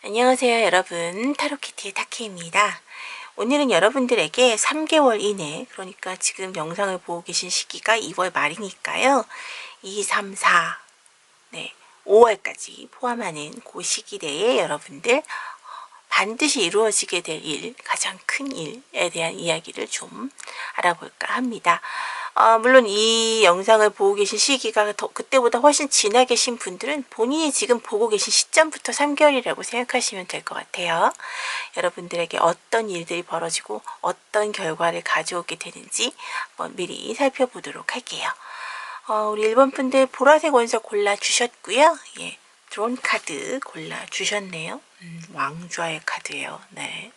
안녕하세요 여러분, 타로키티의 타키입니다. 오늘은 여러분들에게 3개월 이내, 그러니까 지금 영상을 보고 계신 시기가 2월 말이니까요 2, 3, 4, 5월까지 포함하는 그 시기 내에 여러분들 반드시 이루어지게 될 일, 가장 큰 일에 대한 이야기를 좀 알아볼까 합니다. 물론 이 영상을 보고 계신 시기가 그때보다 훨씬 지나 계신 분들은 본인이 지금 보고 계신 시점부터 3개월이라고 생각하시면 될 것 같아요. 여러분들에게 어떤 일들이 벌어지고 어떤 결과를 가져오게 되는지 한번 미리 살펴보도록 할게요. 우리 1번 분들 보라색 원서 골라주셨고요. 예, 드론 카드 골라주셨네요. 왕좌의 카드예요. 네.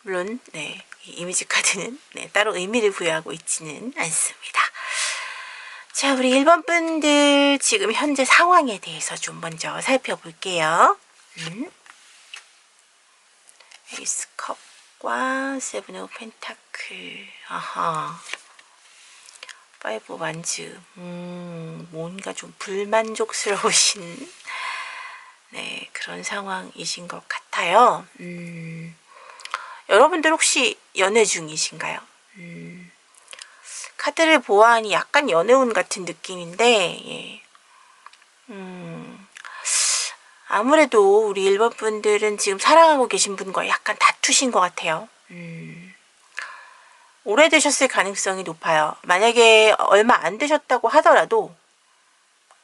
물론 이 이미지 카드는 따로 의미를 부여하고 있지는 않습니다. 자, 우리 1번 분들 지금 현재 상황에 대해서 좀 먼저 살펴볼게요. 에이스 컵과 세븐 오브 펜타클. 아하. 파이브 오브 완즈. 뭔가 좀 불만족스러우신 그런 상황이신 것 같아요. 여러분들 혹시 연애 중이신가요? 카드를 보아하니 약간 연애운 같은 느낌인데, 예. 아무래도 우리 1번 분들은 지금 사랑하고 계신 분과 약간 다투신 것 같아요. 오래되셨을 가능성이 높아요. 만약에 얼마 안 되셨다고 하더라도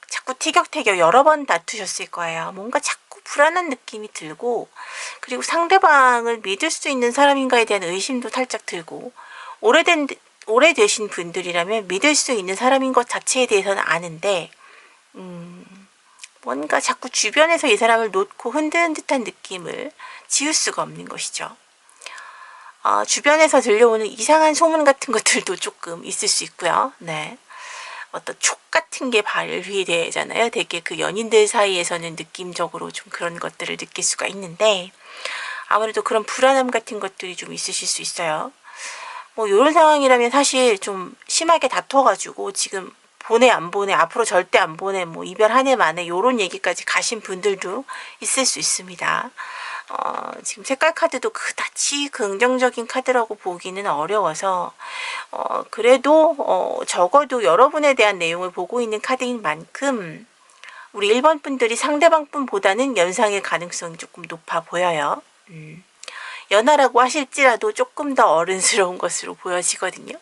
자꾸 티격태격 여러 번 다투셨을 거예요. 뭔가 자꾸 불안한 느낌이 들고, 그리고 상대방을 믿을 수 있는 사람인가에 대한 의심도 살짝 들고, 오래되신 분들이라면 믿을 수 있는 사람인 것 자체에 대해서는 아는데, 뭔가 자꾸 주변에서 이 사람을 놓고 흔드는 듯한 느낌을 지울 수가 없는 것이죠. 주변에서 들려오는 이상한 소문 같은 것들도 조금 있을 수 있고요. 네. 어떤 촉 같은 게 발휘되잖아요. 되게 그 연인들 사이에서는 느낌적으로 좀 그런 것들을 느낄 수가 있는데, 아무래도 그런 불안함 같은 것들이 좀 있으실 수 있어요. 뭐 이런 상황이라면 사실 좀 심하게 다퉈가지고 지금 보내 안 보내, 앞으로 절대 안 보내, 뭐 이별 한 해 만에 이런 얘기까지 가신 분들도 있을 수 있습니다. 지금 색깔 카드도 그다지 긍정적인 카드라고 보기는 어려워서, 그래도 적어도 여러분에 대한 내용을 보고 있는 카드인 만큼 우리 1번 분들이 상대방 분보다는 연상의 가능성이 조금 높아 보여요. 연하라고 하실지라도 조금 더 어른스러운 것으로 보여지거든요.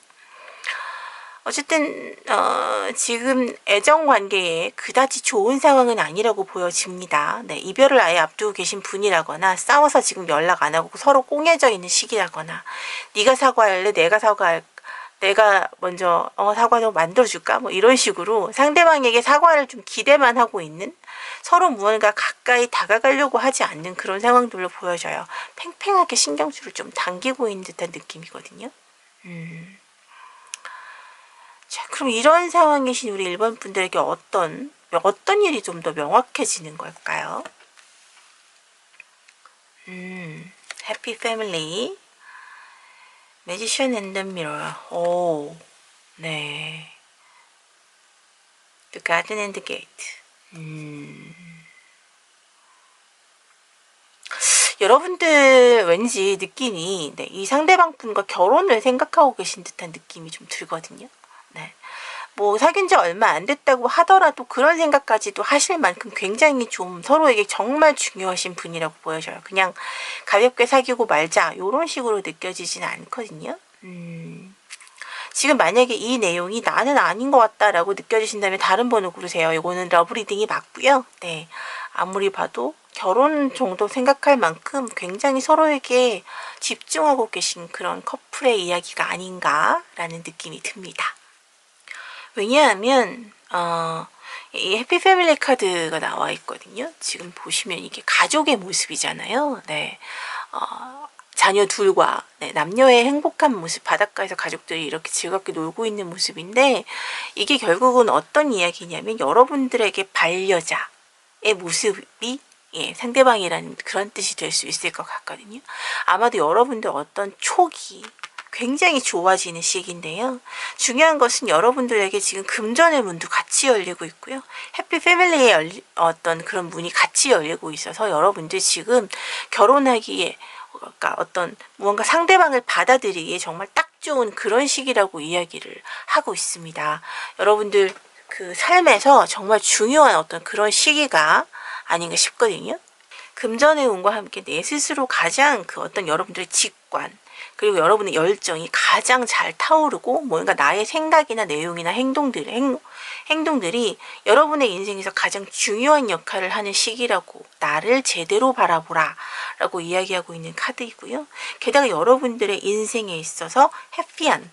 어쨌든 지금 애정관계에 그다지 좋은 상황은 아니라고 보여집니다. 네, 이별을 아예 앞두고 계신 분이라거나, 싸워서 지금 연락 안 하고 서로 꽁해져 있는 시기라거나, 네가 사과할래, 내가 먼저 사과를 만들어줄까, 뭐 이런 식으로 상대방에게 사과를 좀 기대만 하고 있는, 서로 무언가 가까이 다가가려고 하지 않는 그런 상황들로 보여져요. 팽팽하게 신경줄을 좀 당기고 있는 듯한 느낌이거든요. 자, 그럼 이런 상황이신 우리 1번 분들에게 어떤 일이 좀 더 명확해지는 걸까요? 해피 패밀리, 매지션 앤드 미러. 오, 네. The Garden and the Gate. 여러분들 왠지 느낌이 이 상대방 분과 결혼을 생각하고 계신 듯한 느낌이 좀 들거든요. 네. 뭐 사귄 지 얼마 안 됐다고 하더라도 그런 생각까지도 하실 만큼 굉장히 좀 서로에게 정말 중요하신 분이라고 보여져요. 그냥 가볍게 사귀고 말자 이런 식으로 느껴지진 않거든요. 지금 만약에 이 내용이 나는 아닌 것 같다라고 느껴지신다면 다른 번호 고르세요. 이거는 러브리딩이 맞고요. 네, 아무리 봐도 결혼 정도 생각할 만큼 굉장히 서로에게 집중하고 계신 그런 커플의 이야기가 아닌가라는 느낌이 듭니다. 왜냐하면 이 해피 패밀리 카드가 나와 있거든요. 지금 보시면 이게 가족의 모습이잖아요. 네. 자녀 둘과 남녀의 행복한 모습, 바닷가에서 가족들이 이렇게 즐겁게 놀고 있는 모습인데, 이게 결국은 어떤 이야기냐면 여러분들에게 반려자의 모습이 상대방이라는 그런 뜻이 될 수 있을 것 같거든요. 아마도 여러분들 어떤 촉이 굉장히 좋아지는 시기인데요. 중요한 것은 여러분들에게 지금 금전의 문도 같이 열리고 있고요. 해피 패밀리의 어떤 그런 문이 같이 열리고 있어서 여러분들 지금 결혼하기에 그러니까 어떤 무언가 상대방을 받아들이기에 정말 딱 좋은 그런 시기라고 이야기를 하고 있습니다. 여러분들 그 삶에서 정말 중요한 어떤 그런 시기가 아닌가 싶거든요. 금전의 운과 함께 내 스스로 가장 그 어떤 여러분들의 직관 그리고 여러분의 열정이 가장 잘 타오르고 뭔가 나의 생각이나 내용이나 행동들이 여러분의 인생에서 가장 중요한 역할을 하는 시기라고 나를 제대로 바라보라 라고 이야기하고 있는 카드이고요. 게다가 여러분들의 인생에 있어서 해피한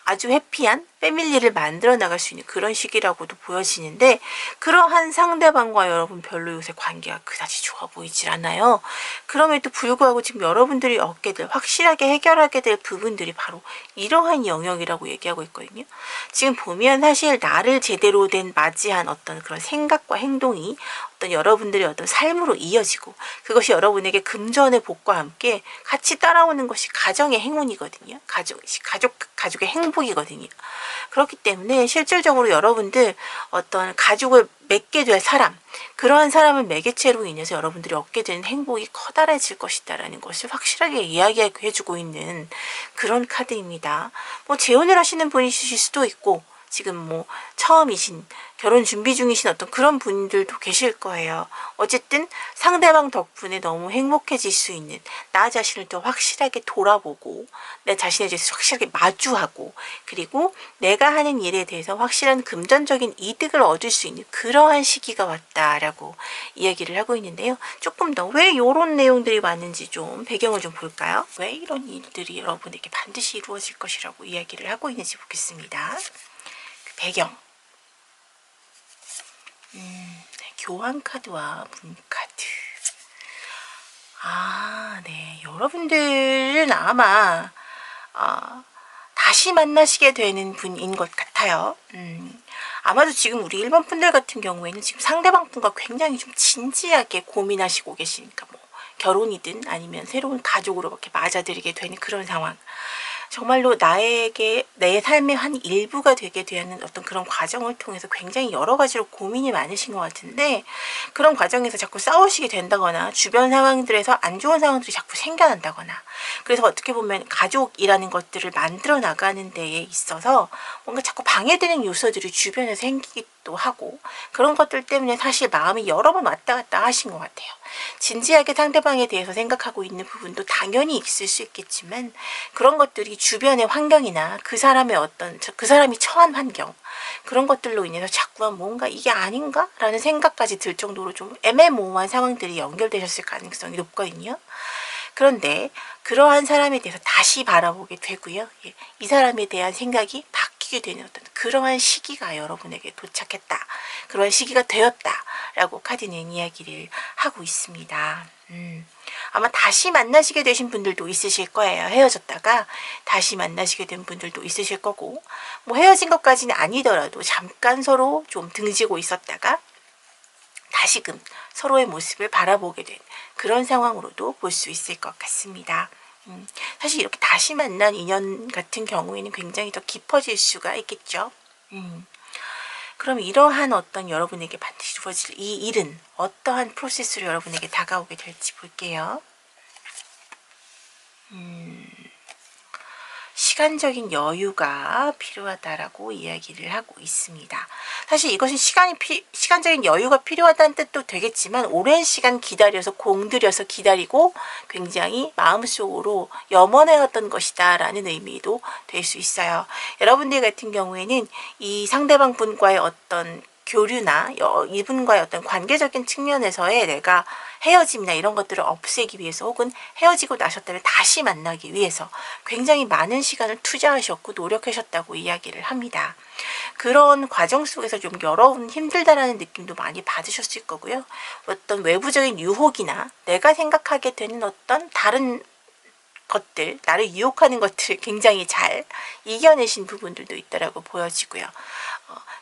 아주 해피한 패밀리를 만들어 나갈 수 있는 그런 시기라고도 보여지는데 그러한 상대방과 여러분 별로 요새 관계가 그다지 좋아 보이질 않아요. 그럼에도 불구하고 지금 여러분들이 얻게 될 확실하게 해결하게 될 부분들이 바로 이러한 영역이라고 얘기하고 있거든요. 지금 보면 사실 나를 제대로 된 맞이한 어떤 그런 생각과 행동이 어떤 여러분들의 어떤 삶으로 이어지고 그것이 여러분에게 금전의 복과 함께 같이 따라오는 것이 가정의 행운이거든요. 가족의 행복이거든요. 그렇기 때문에 실질적으로 여러분들 어떤 가족을 맺게 될 사람 그러한 사람을 매개체로 인해서 여러분들이 얻게 되는 행복이 커다래질 것이다라는 것을 확실하게 이야기해주고 있는 그런 카드입니다. 뭐 재혼을 하시는 분이실 수도 있고 지금 뭐 처음이신 결혼 준비 중이신 어떤 그런 분들도 계실 거예요. 어쨌든 상대방 덕분에 너무 행복해질 수 있는 나 자신을 더 확실하게 돌아보고 내 자신에 대해서 확실하게 마주하고 그리고 내가 하는 일에 대해서 확실한 금전적인 이득을 얻을 수 있는 그러한 시기가 왔다라고 이야기를 하고 있는데요. 조금 더 왜 이런 내용들이 왔는지 좀 배경을 좀 볼까요? 왜 이런 일들이 여러분에게 반드시 이루어질 것이라고 이야기를 하고 있는지 보겠습니다. 배경 교환 카드와 문 카드. 네. 여러분들은 아마 다시 만나시게 되는 분인 것 같아요. 아마도 지금 우리 1번 분들 같은 경우에는 지금 상대방 분과 굉장히 좀 진지하게 고민하시고 계시니까 뭐 결혼이든 아니면 새로운 가족으로 이렇게 맞아들이게 되는 그런 상황. 정말로 나에게 내 삶의 한 일부가 되게 되는 어떤 그런 과정을 통해서 굉장히 여러 가지로 고민이 많으신 것 같은데 그런 과정에서 자꾸 싸우시게 된다거나 주변 상황들에서 안 좋은 상황들이 자꾸 생겨난다거나 그래서 어떻게 보면 가족이라는 것들을 만들어 나가는 데에 있어서 뭔가 자꾸 방해되는 요소들이 주변에 생기기도 하고 그런 것들 때문에 사실 마음이 여러 번 왔다 갔다 하신 것 같아요. 진지하게 상대방에 대해서 생각하고 있는 부분도 당연히 있을 수 있겠지만 그런 것들이 주변의 환경이나 그 사람의 어떤 그 사람이 처한 환경 그런 것들로 인해서 자꾸만 뭔가 이게 아닌가? 라는 생각까지 들 정도로 좀 애매모호한 상황들이 연결되셨을 가능성이 높거든요. 그런데 그러한 사람에 대해서 다시 바라보게 되고요. 이 사람에 대한 생각이 바뀌게 되는 어떤 그러한 시기가 여러분에게 도착했다. 그러한 시기가 되었다. 라고 카드는 이야기를 하고 있습니다. 아마 다시 만나시게 되신 분들도 있으실 거예요. 헤어졌다가 다시 만나시게 된 분들도 있으실 거고 뭐 헤어진 것까지는 아니더라도 잠깐 서로 좀 등지고 있었다가 다시금 서로의 모습을 바라보게 된 그런 상황으로도 볼 수 있을 것 같습니다. 사실 이렇게 다시 만난 인연 같은 경우에는 굉장히 더 깊어질 수가 있겠죠. 그럼 이러한 어떤 여러분에게 반드시 이루어질 이 일은 어떠한 프로세스로 여러분에게 다가오게 될지 볼게요. 시간적인 여유가 필요하다라고 이야기를 하고 있습니다. 사실 이것은 시간적인 여유가 필요하다는 뜻도 되겠지만 오랜 시간 기다려서 공들여서 기다리고 굉장히 마음속으로 염원해왔던 것이다 라는 의미도 될 수 있어요. 여러분들 같은 경우에는 이 상대방 분과의 어떤 교류나 이분과의 어떤 관계적인 측면에서의 내가 헤어짐이나 이런 것들을 없애기 위해서 혹은 헤어지고 나셨다면 다시 만나기 위해서 굉장히 많은 시간을 투자하셨고 노력하셨다고 이야기를 합니다. 그런 과정 속에서 좀 여러분 힘들다라는 느낌도 많이 받으셨을 거고요. 어떤 외부적인 유혹이나 내가 생각하게 되는 어떤 다른 것들, 나를 유혹하는 것들을 굉장히 잘 이겨내신 부분들도 있다라고 보여지고요.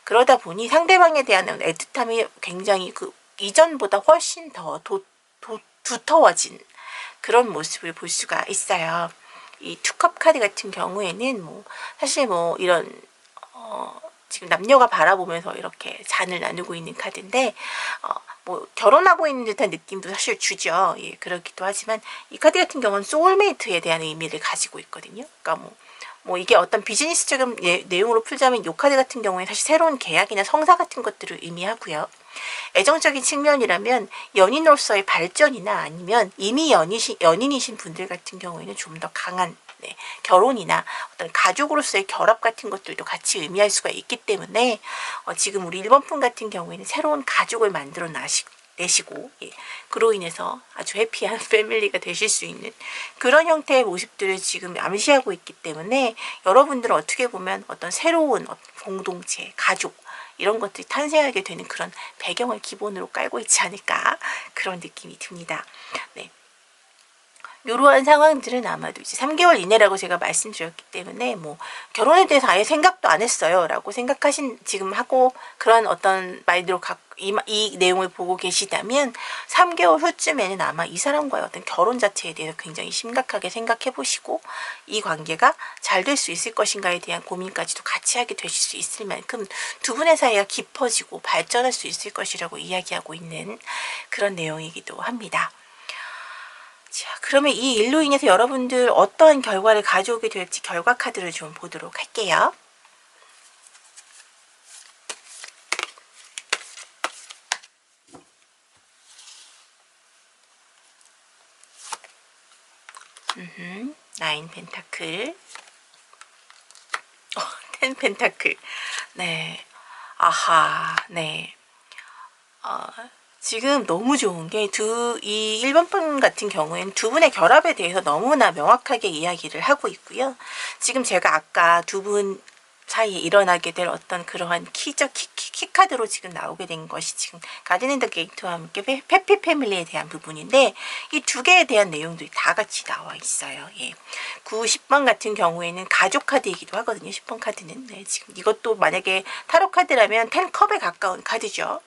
그러다 보니 상대방에 대한 애틋함이 굉장히 그 이전보다 훨씬 더 두터워진 그런 모습을 볼 수가 있어요. 이 투컵 카드 같은 경우에는 뭐 사실 뭐 이런 지금 남녀가 바라보면서 이렇게 잔을 나누고 있는 카드인데 뭐 결혼하고 있는 듯한 느낌도 사실 주죠. 예, 그렇기도 하지만 이 카드 같은 경우는 소울메이트에 대한 의미를 가지고 있거든요. 그러니까 뭐 이게 어떤 비즈니스적인 내용으로 풀자면 이 카드 같은 경우에 사실 새로운 계약이나 성사 같은 것들을 의미하고요. 애정적인 측면이라면 연인으로서의 발전이나 아니면 이미 연인이신 분들 같은 경우에는 좀 더 강한 결혼이나 어떤 가족으로서의 결합 같은 것들도 같이 의미할 수가 있기 때문에 지금 우리 1번 분 같은 경우에는 새로운 가족을 만들어 내시고 그로 인해서 아주 해피한 패밀리가 되실 수 있는 그런 형태의 모습들을 지금 암시하고 있기 때문에 여러분들은 어떻게 보면 어떤 새로운 공동체, 가족 이런 것들이 탄생하게 되는 그런 배경을 기본으로 깔고 있지 않을까 그런 느낌이 듭니다. 네. 이러한 상황들은 아마도 이제 3개월 이내라고 제가 말씀드렸기 때문에 뭐 결혼에 대해서 아예 생각도 안 했어요 라고 생각하신 지금 하고 그런 어떤 말대로 이 내용을 보고 계시다면 3개월 후쯤에는 아마 이 사람과의 어떤 결혼 자체에 대해서 굉장히 심각하게 생각해 보시고 이 관계가 잘 될 수 있을 것인가에 대한 고민까지도 같이 하게 되실 수 있을 만큼 두 분의 사이가 깊어지고 발전할 수 있을 것이라고 이야기하고 있는 그런 내용이기도 합니다. 자, 그러면 이 일로 인해서 여러분들 어떠한 결과를 가져오게 될지 결과 카드를 좀 보도록 할게요. 나인 펜타클, 10 펜타클. 네, 아하, 네. 지금 너무 좋은 게 이 1번 분 같은 경우에는 두 분의 결합에 대해서 너무나 명확하게 이야기를 하고 있고요. 지금 제가 아까 두 분 사이에 일어나게 될 어떤 그러한 키카드로 지금 나오게 된 것이 지금 가든 앤 더 게이트와 함께 해피 패밀리에 대한 부분인데 이 두 개에 대한 내용들이 다 같이 나와 있어요. 예. 9, 10번 같은 경우에는 가족 카드이기도 하거든요. 10번 카드는. 네, 지금 이것도 만약에 타로 카드라면 10컵에 가까운 카드죠.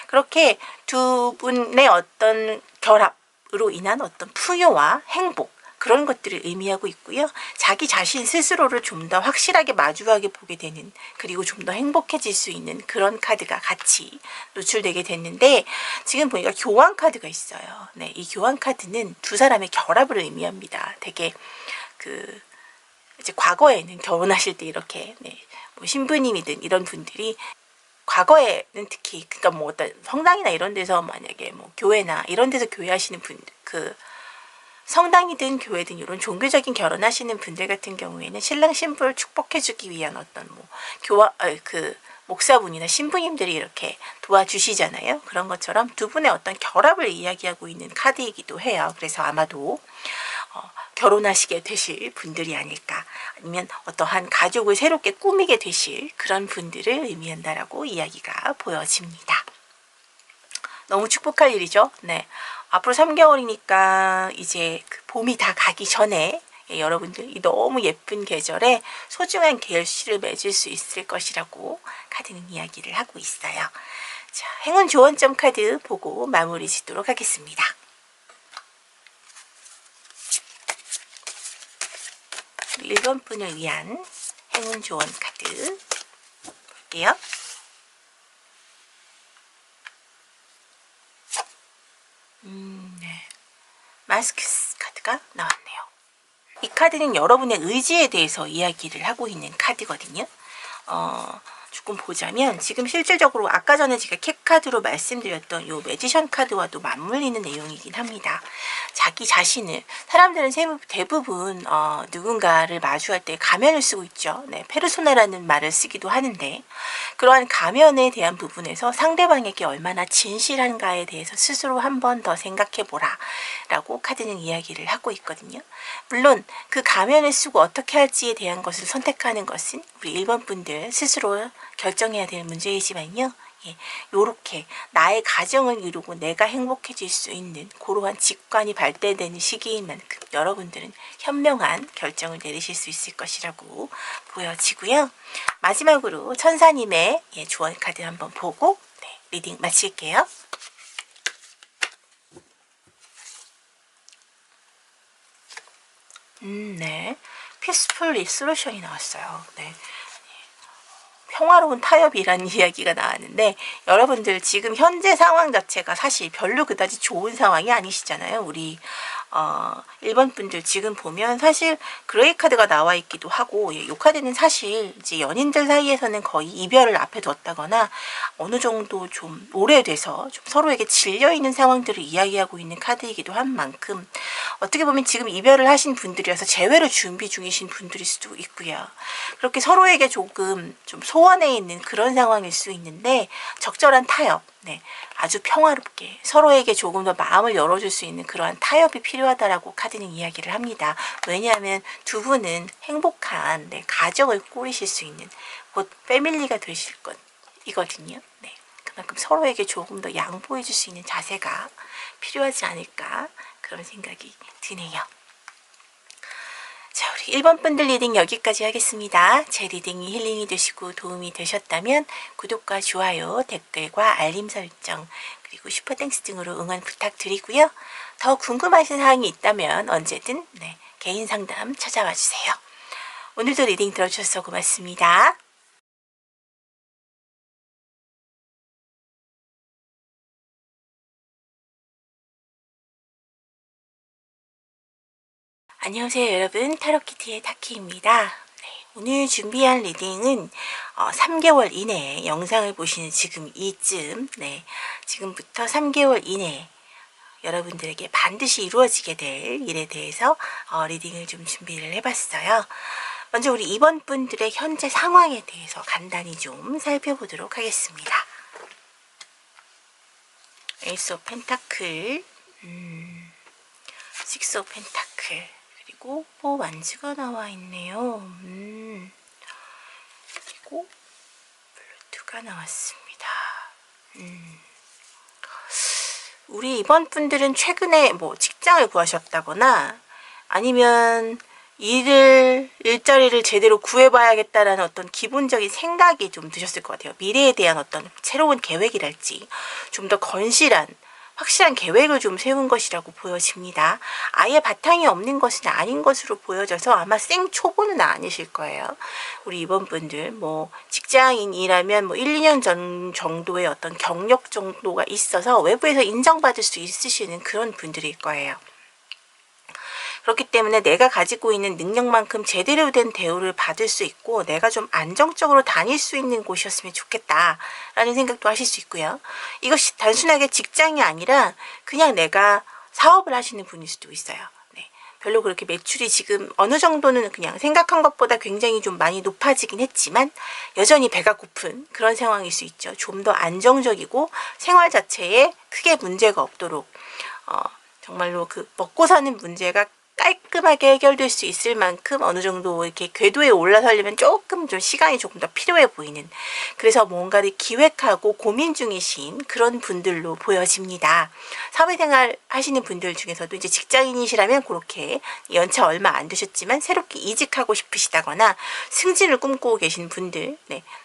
그렇게 두 분의 어떤 결합으로 인한 어떤 풍요와 행복 그런 것들을 의미하고 있고요. 자기 자신 스스로를 좀 더 확실하게 마주하게 보게 되는 그리고 좀 더 행복해질 수 있는 그런 카드가 같이 노출되게 됐는데 지금 보니까 교환 카드가 있어요. 네, 이 교환 카드는 두 사람의 결합을 의미합니다. 되게 이제 과거에는 결혼하실 때 이렇게 뭐 신부님이든 이런 분들이 과거에는 특히 그러니까 뭐 어떤 성당이나 이런 데서 만약에 뭐 교회나 이런 데서 교회하시는 분들 성당이든 교회든 이런 종교적인 결혼하시는 분들 같은 경우에는 신랑 신부를 축복해주기 위한 어떤 뭐 목사분이나 신부님들이 이렇게 도와주시잖아요. 그런 것처럼 두 분의 어떤 결합을 이야기하고 있는 카드이기도 해요. 그래서 아마도 결혼하시게 되실 분들이 아닐까 아니면 어떠한 가족을 새롭게 꾸미게 되실 그런 분들을 의미한다라고 이야기가 보여집니다. 너무 축복할 일이죠. 네. 앞으로 3개월이니까 이제 봄이 다 가기 전에 여러분들 이 너무 예쁜 계절에 소중한 결실을 맺을 수 있을 것이라고 카드는 이야기를 하고 있어요. 자, 행운 조언점 카드 보고 마무리 짓도록 하겠습니다. 1번 분을 위한 행운 조언 카드 볼게요. 네. 마스크 카드가 나왔네요. 이 카드는 여러분의 의지에 대해서 이야기를 하고 있는 카드거든요. 조금 보자면 지금 실질적으로 아까 전에 제가 캡카드로 말씀드렸던 요 매지션 카드와도 맞물리는 내용이긴 합니다. 자기 자신을 사람들은 대부분 누군가를 마주할 때 가면을 쓰고 있죠. 네, 페르소나라는 말을 쓰기도 하는데 그러한 가면에 대한 부분에서 상대방에게 얼마나 진실한가에 대해서 스스로 한 번 더 생각해보라 라고 카드는 이야기를 하고 있거든요. 물론 그 가면을 쓰고 어떻게 할지에 대한 것을 선택하는 것은 우리 1번 분들 스스로 결정해야 될 문제이지만요. 요렇게 나의 가정을 이루고 내가 행복해질 수 있는 그러한 직관이 발달되는 시기인 만큼 여러분들은 현명한 결정을 내리실 수 있을 것이라고 보여지고요. 마지막으로 천사님의 조언 카드 한번 보고 리딩 마칠게요. 네. Peaceful Resolution이 나왔어요. 네. 평화로운 타협이라는 이야기가 나왔는데, 여러분들 지금 현재 상황 자체가 사실 별로 그다지 좋은 상황이 아니시잖아요. 우리 1번 분들 지금 보면 사실 그레이 카드가 나와 있기도 하고, 이 카드는 사실 이제 연인들 사이에서는 거의 이별을 앞에 뒀다거나 어느 정도 좀 오래돼서 좀 서로에게 질려있는 상황들을 이야기하고 있는 카드이기도 한 만큼, 어떻게 보면 지금 이별을 하신 분들이어서 재회를 준비 중이신 분들일 수도 있고요. 그렇게 서로에게 조금 좀 소원해 있는 그런 상황일 수 있는데, 적절한 타협, 네, 아주 평화롭게 서로에게 조금 더 마음을 열어줄 수 있는 그러한 타협이 필요하다라고 카드는 이야기를 합니다. 왜냐하면 두 분은 행복한 가정을 꾸리실 수 있는 곧 패밀리가 되실 것이거든요. 네, 그만큼 서로에게 조금 더 양보해 줄 수 있는 자세가 필요하지 않을까, 그런 생각이 드네요. 자, 우리 1번 분들 리딩 여기까지 하겠습니다. 제 리딩이 힐링이 되시고 도움이 되셨다면 구독과 좋아요, 댓글과 알림 설정, 그리고 슈퍼땡스 등으로 응원 부탁드리고요. 더 궁금하신 사항이 있다면 언제든 개인 상담 찾아와 주세요. 오늘도 리딩 들어주셔서 고맙습니다. 안녕하세요 여러분, 타로키티의 타키입니다. 오늘 준비한 리딩은 3개월 이내에 영상을 보시는 지금 이쯤, 지금부터 3개월 이내에 여러분들에게 반드시 이루어지게 될 일에 대해서 리딩을 좀 준비를 해봤어요. 먼저 우리 2번 분들의 현재 상황에 대해서 간단히 좀 살펴보도록 하겠습니다. 에이스 오브 펜타클, 식스 오브 펜타클, 그리고 완즈가 나와 있네요. 그리고 블루투가 나왔습니다. 우리 이번 분들은 최근에 뭐 직장을 구하셨다거나 아니면 일자리를 제대로 구해봐야겠다라는 어떤 기본적인 생각이 좀 드셨을 것 같아요. 미래에 대한 어떤 새로운 계획이랄지 좀 더 건실한 확실한 계획을 좀 세운 것이라고 보여집니다. 아예 바탕이 없는 것은 아닌 것으로 보여져서 아마 생초보는 아니실 거예요. 우리 이번 분들 뭐 직장인이라면 뭐 1, 2년 전 정도의 어떤 경력 정도가 있어서 외부에서 인정받을 수 있으시는 그런 분들일 거예요. 그렇기 때문에 내가 가지고 있는 능력만큼 제대로 된 대우를 받을 수 있고 내가 좀 안정적으로 다닐 수 있는 곳이었으면 좋겠다라는 생각도 하실 수 있고요. 이것이 단순하게 직장이 아니라 그냥 내가 사업을 하시는 분일 수도 있어요. 별로 그렇게 매출이 지금 어느 정도는 그냥 생각한 것보다 굉장히 좀 많이 높아지긴 했지만 여전히 배가 고픈 그런 상황일 수 있죠. 좀 더 안정적이고 생활 자체에 크게 문제가 없도록 정말로 그 먹고 사는 문제가 깔끔하게 해결될 수 있을 만큼 어느 정도 이렇게 궤도에 올라서려면 조금 좀 시간이 조금 더 필요해 보이는, 그래서 뭔가를 기획하고 고민 중이신 그런 분들로 보여집니다. 사회생활 하시는 분들 중에서도 이제 직장인이시라면 그렇게 연차 얼마 안 되셨지만 새롭게 이직하고 싶으시다거나 승진을 꿈꾸고 계신 분들,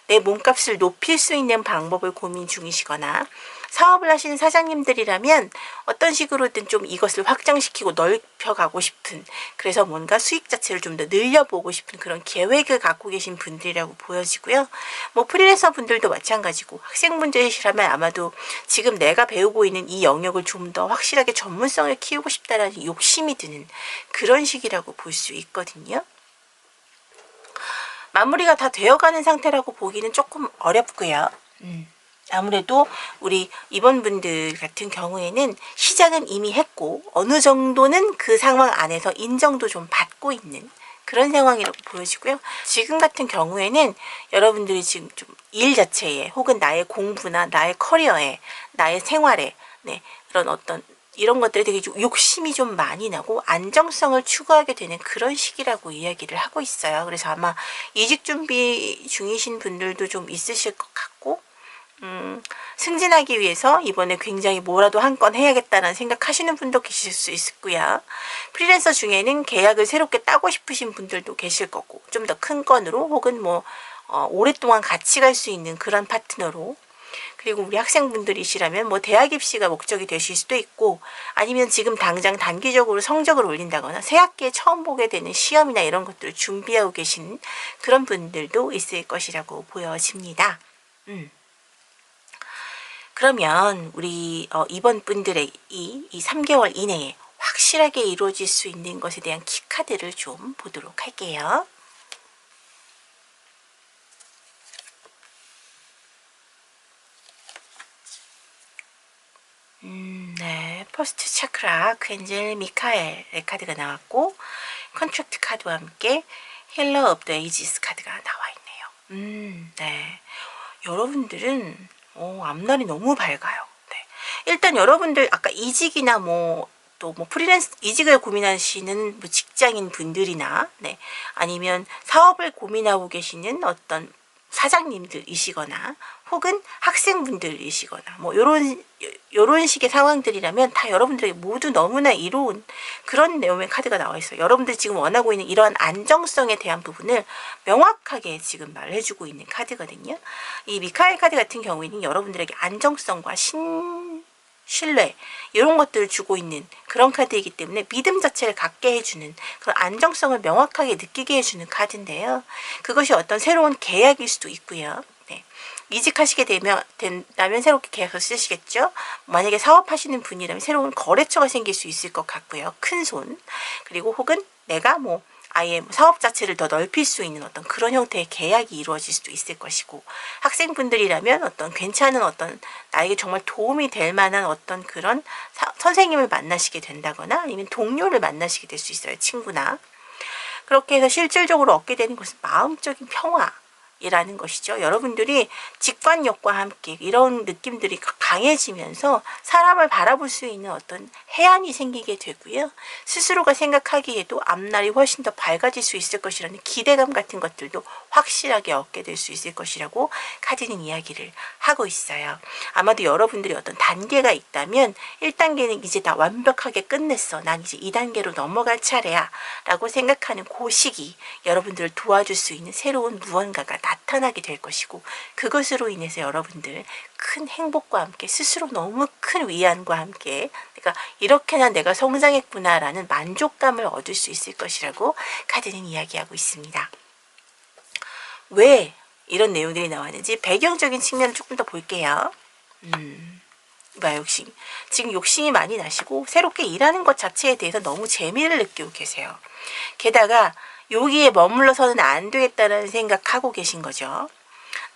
내 몸값을 높일 수 있는 방법을 고민 중이시거나 사업을 하시는 사장님들이라면 어떤 식으로든 좀 이것을 확장시키고 넓혀가고 싶은, 그래서 뭔가 수익 자체를 좀 더 늘려보고 싶은 그런 계획을 갖고 계신 분들이라고 보여지고요. 뭐 프리랜서 분들도 마찬가지고 학생분들이시라면 아마도 지금 내가 배우고 있는 이 영역을 좀 더 확실하게 전문성을 키우고 싶다라는 욕심이 드는 그런 시기라고 볼 수 있거든요. 마무리가 다 되어가는 상태라고 보기는 조금 어렵고요. 아무래도 우리 이번 분들 같은 경우에는 시작은 이미 했고 어느 정도는 그 상황 안에서 인정도 좀 받고 있는 그런 상황이라고 보여지고요. 지금 같은 경우에는 여러분들이 지금 좀 일 자체에 혹은 나의 공부나 나의 커리어에 나의 생활에 그런 어떤 이런 것들에 되게 욕심이 좀 많이 나고 안정성을 추구하게 되는 그런 시기라고 이야기를 하고 있어요. 그래서 아마 이직 준비 중이신 분들도 좀 있으실 것 같고 승진하기 위해서 이번에 굉장히 뭐라도 한 건 해야겠다는 생각하시는 분도 계실 수 있고요. 프리랜서 중에는 계약을 새롭게 따고 싶으신 분들도 계실 거고 좀 더 큰 건으로 혹은 뭐 오랫동안 같이 갈 수 있는 그런 파트너로 그리고 우리 학생분들이시라면 뭐 대학 입시가 목적이 되실 수도 있고, 아니면 지금 당장 단기적으로 성적을 올린다거나 새 학기에 처음 보게 되는 시험이나 이런 것들을 준비하고 계신 그런 분들도 있을 것이라고 보여집니다. 그러면 우리 이번 분들의 이 3개월 이내에 확실하게 이루어질 수 있는 것에 대한 키카드를 좀 보도록 할게요. 네, 퍼스트 차크라 아크엔젤 미카엘의 카드가 나왔고, 컨트랙트 카드와 함께 힐러 오브 더 에이지스 카드가 나와 있네요. 네, 여러분들은 앞날이 너무 밝아요. 네. 일단 여러분들 아까 이직이나 또 프리랜서 이직을 고민하시는 직장인 분들이나, 네, 아니면 사업을 고민하고 계시는 어떤 사장님들이시거나 혹은 학생분들이시거나 요런 식의 상황들이라면 다 여러분들에게 모두 너무나 이로운 그런 내용의 카드가 나와 있어요. 여러분들 지금 원하고 있는 이러한 안정성에 대한 부분을 명확하게 지금 말해주고 있는 카드거든요. 이 미카엘 카드 같은 경우에는 여러분들에게 안정성과 신뢰 이런 것들을 주고 있는 그런 카드이기 때문에 믿음 자체를 갖게 해주는 그런 안정성을 명확하게 느끼게 해주는 카드인데요. 그것이 어떤 새로운 계약일 수도 있고요. 네. 이직하시게 된다면 새롭게 계약서 쓰시겠죠. 만약에 사업하시는 분이라면 새로운 거래처가 생길 수 있을 것 같고요. 큰 손. 그리고 혹은 내가 아예 사업 자체를 더 넓힐 수 있는 어떤 그런 형태의 계약이 이루어질 수도 있을 것이고, 학생분들이라면 어떤 괜찮은 어떤 나에게 정말 도움이 될 만한 어떤 그런 선생님을 만나시게 된다거나 아니면 동료를 만나시게 될 수 있어요. 친구나. 그렇게 해서 실질적으로 얻게 되는 것은 마음적인 평화이라는 것이죠. 여러분들이 직관력과 함께 이런 느낌들이 강해지면서 사람을 바라볼 수 있는 어떤 해안이 생기게 되고요. 스스로가 생각하기에도 앞날이 훨씬 더 밝아질 수 있을 것이라는 기대감 같은 것들도 확실하게 얻게 될 수 있을 것이라고 카드는 이야기를 하고 있어요. 아마도 여러분들이 어떤 단계가 있다면 1단계는 이제 다 완벽하게 끝냈어. 난 이제 2단계로 넘어갈 차례야. 라고 생각하는 그 시기, 여러분들을 도와줄 수 있는 새로운 무언가가 나타나게 될 것이고, 그것으로 인해서 여러분들 큰 행복과 함께 스스로 너무 큰 위안과 함께 이렇게나 내가 성장했구나 라는 만족감을 얻을 수 있을 것이라고 카드는 이야기하고 있습니다. 왜 이런 내용들이 나왔는지 배경적인 측면을 조금 더 볼게요. 지금 욕심이 많이 나시고 새롭게 일하는 것 자체에 대해서 너무 재미를 느끼고 계세요. 게다가 여기에 머물러서는 안 되겠다는 생각하고 계신 거죠.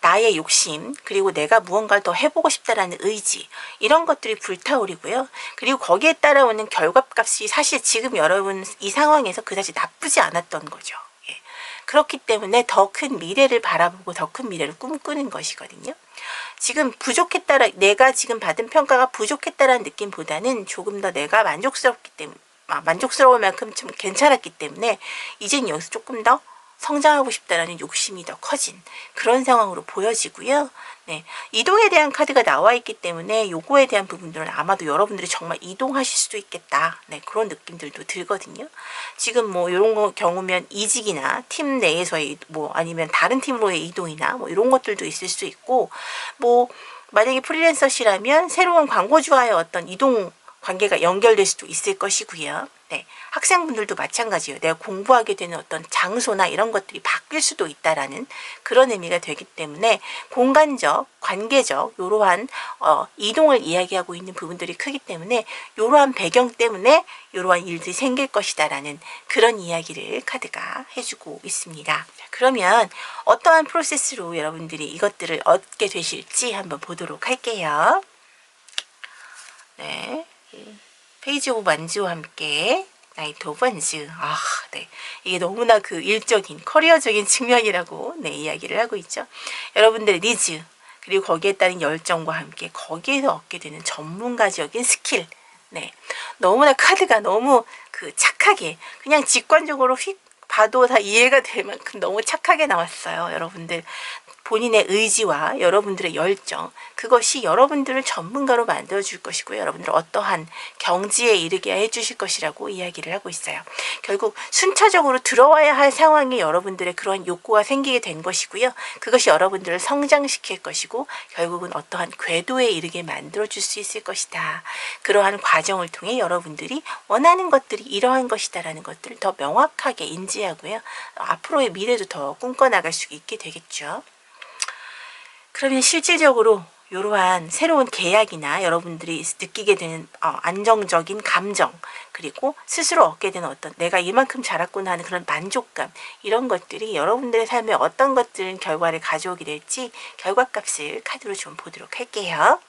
나의 욕심, 그리고 내가 무언가를 더 해보고 싶다라는 의지, 이런 것들이 불타오르고요. 그리고 거기에 따라오는 결과값이 사실 지금 여러분 이 상황에서 그다지 나쁘지 않았던 거죠. 예. 그렇기 때문에 더 큰 미래를 바라보고 더 큰 미래를 꿈꾸는 것이거든요. 지금 내가 지금 받은 평가가 부족했다라는 느낌보다는 조금 더 내가 만족스러울 만큼 좀 괜찮았기 때문에 이젠 여기서 조금 더 성장하고 싶다라는 욕심이 더 커진 그런 상황으로 보여지고요. 네, 이동에 대한 카드가 나와 있기 때문에 요거에 대한 부분들은 아마도 여러분들이 정말 이동하실 수도 있겠다. 네, 그런 느낌들도 들거든요. 지금 이런 경우면 이직이나 팀 내에서의 아니면 다른 팀으로의 이동이나 이런 것들도 있을 수 있고, 만약에 프리랜서시라면 새로운 광고주와의 어떤 이동 관계가 연결될 수도 있을 것이고요. 네, 학생분들도 마찬가지예요. 내가 공부하게 되는 어떤 장소나 이런 것들이 바뀔 수도 있다라는 그런 의미가 되기 때문에 공간적, 관계적 이러한 이동을 이야기하고 있는 부분들이 크기 때문에 이러한 배경 때문에 이러한 일들이 생길 것이다라는 그런 이야기를 카드가 해주고 있습니다. 그러면 어떠한 프로세스로 여러분들이 이것들을 얻게 되실지 한번 보도록 할게요. 네. 페이지 오브 완즈와 함께 나이트 오브 완즈. 네. 이게 너무나 그 일적인 커리어적인 측면이라고 이야기를 하고 있죠. 여러분들의 니즈, 그리고 거기에 따른 열정과 함께 거기에서 얻게 되는 전문가적인 스킬. 네. 너무나 카드가 너무 착하게 그냥 직관적으로 휙 봐도 다 이해가 될 만큼 너무 착하게 나왔어요. 여러분들 본인의 의지와 여러분들의 열정, 그것이 여러분들을 전문가로 만들어줄 것이고요. 여러분들을 어떠한 경지에 이르게 해주실 것이라고 이야기를 하고 있어요. 결국 순차적으로 들어와야 할 상황에 여러분들의 그러한 욕구가 생기게 된 것이고요. 그것이 여러분들을 성장시킬 것이고 결국은 어떠한 궤도에 이르게 만들어줄 수 있을 것이다. 그러한 과정을 통해 여러분들이 원하는 것들이 이러한 것이다라는 것들을 더 명확하게 인지하고요. 앞으로의 미래도 더 꿈꿔나갈 수 있게 되겠죠. 그러면 실질적으로 이러한 새로운 계약이나 여러분들이 느끼게 되는 안정적인 감정, 그리고 스스로 얻게 되는 어떤 내가 이만큼 자랐구나 하는 그런 만족감, 이런 것들이 여러분들의 삶에 어떤 것들은 결과를 가져오게 될지 결과값을 카드로 좀 보도록 할게요.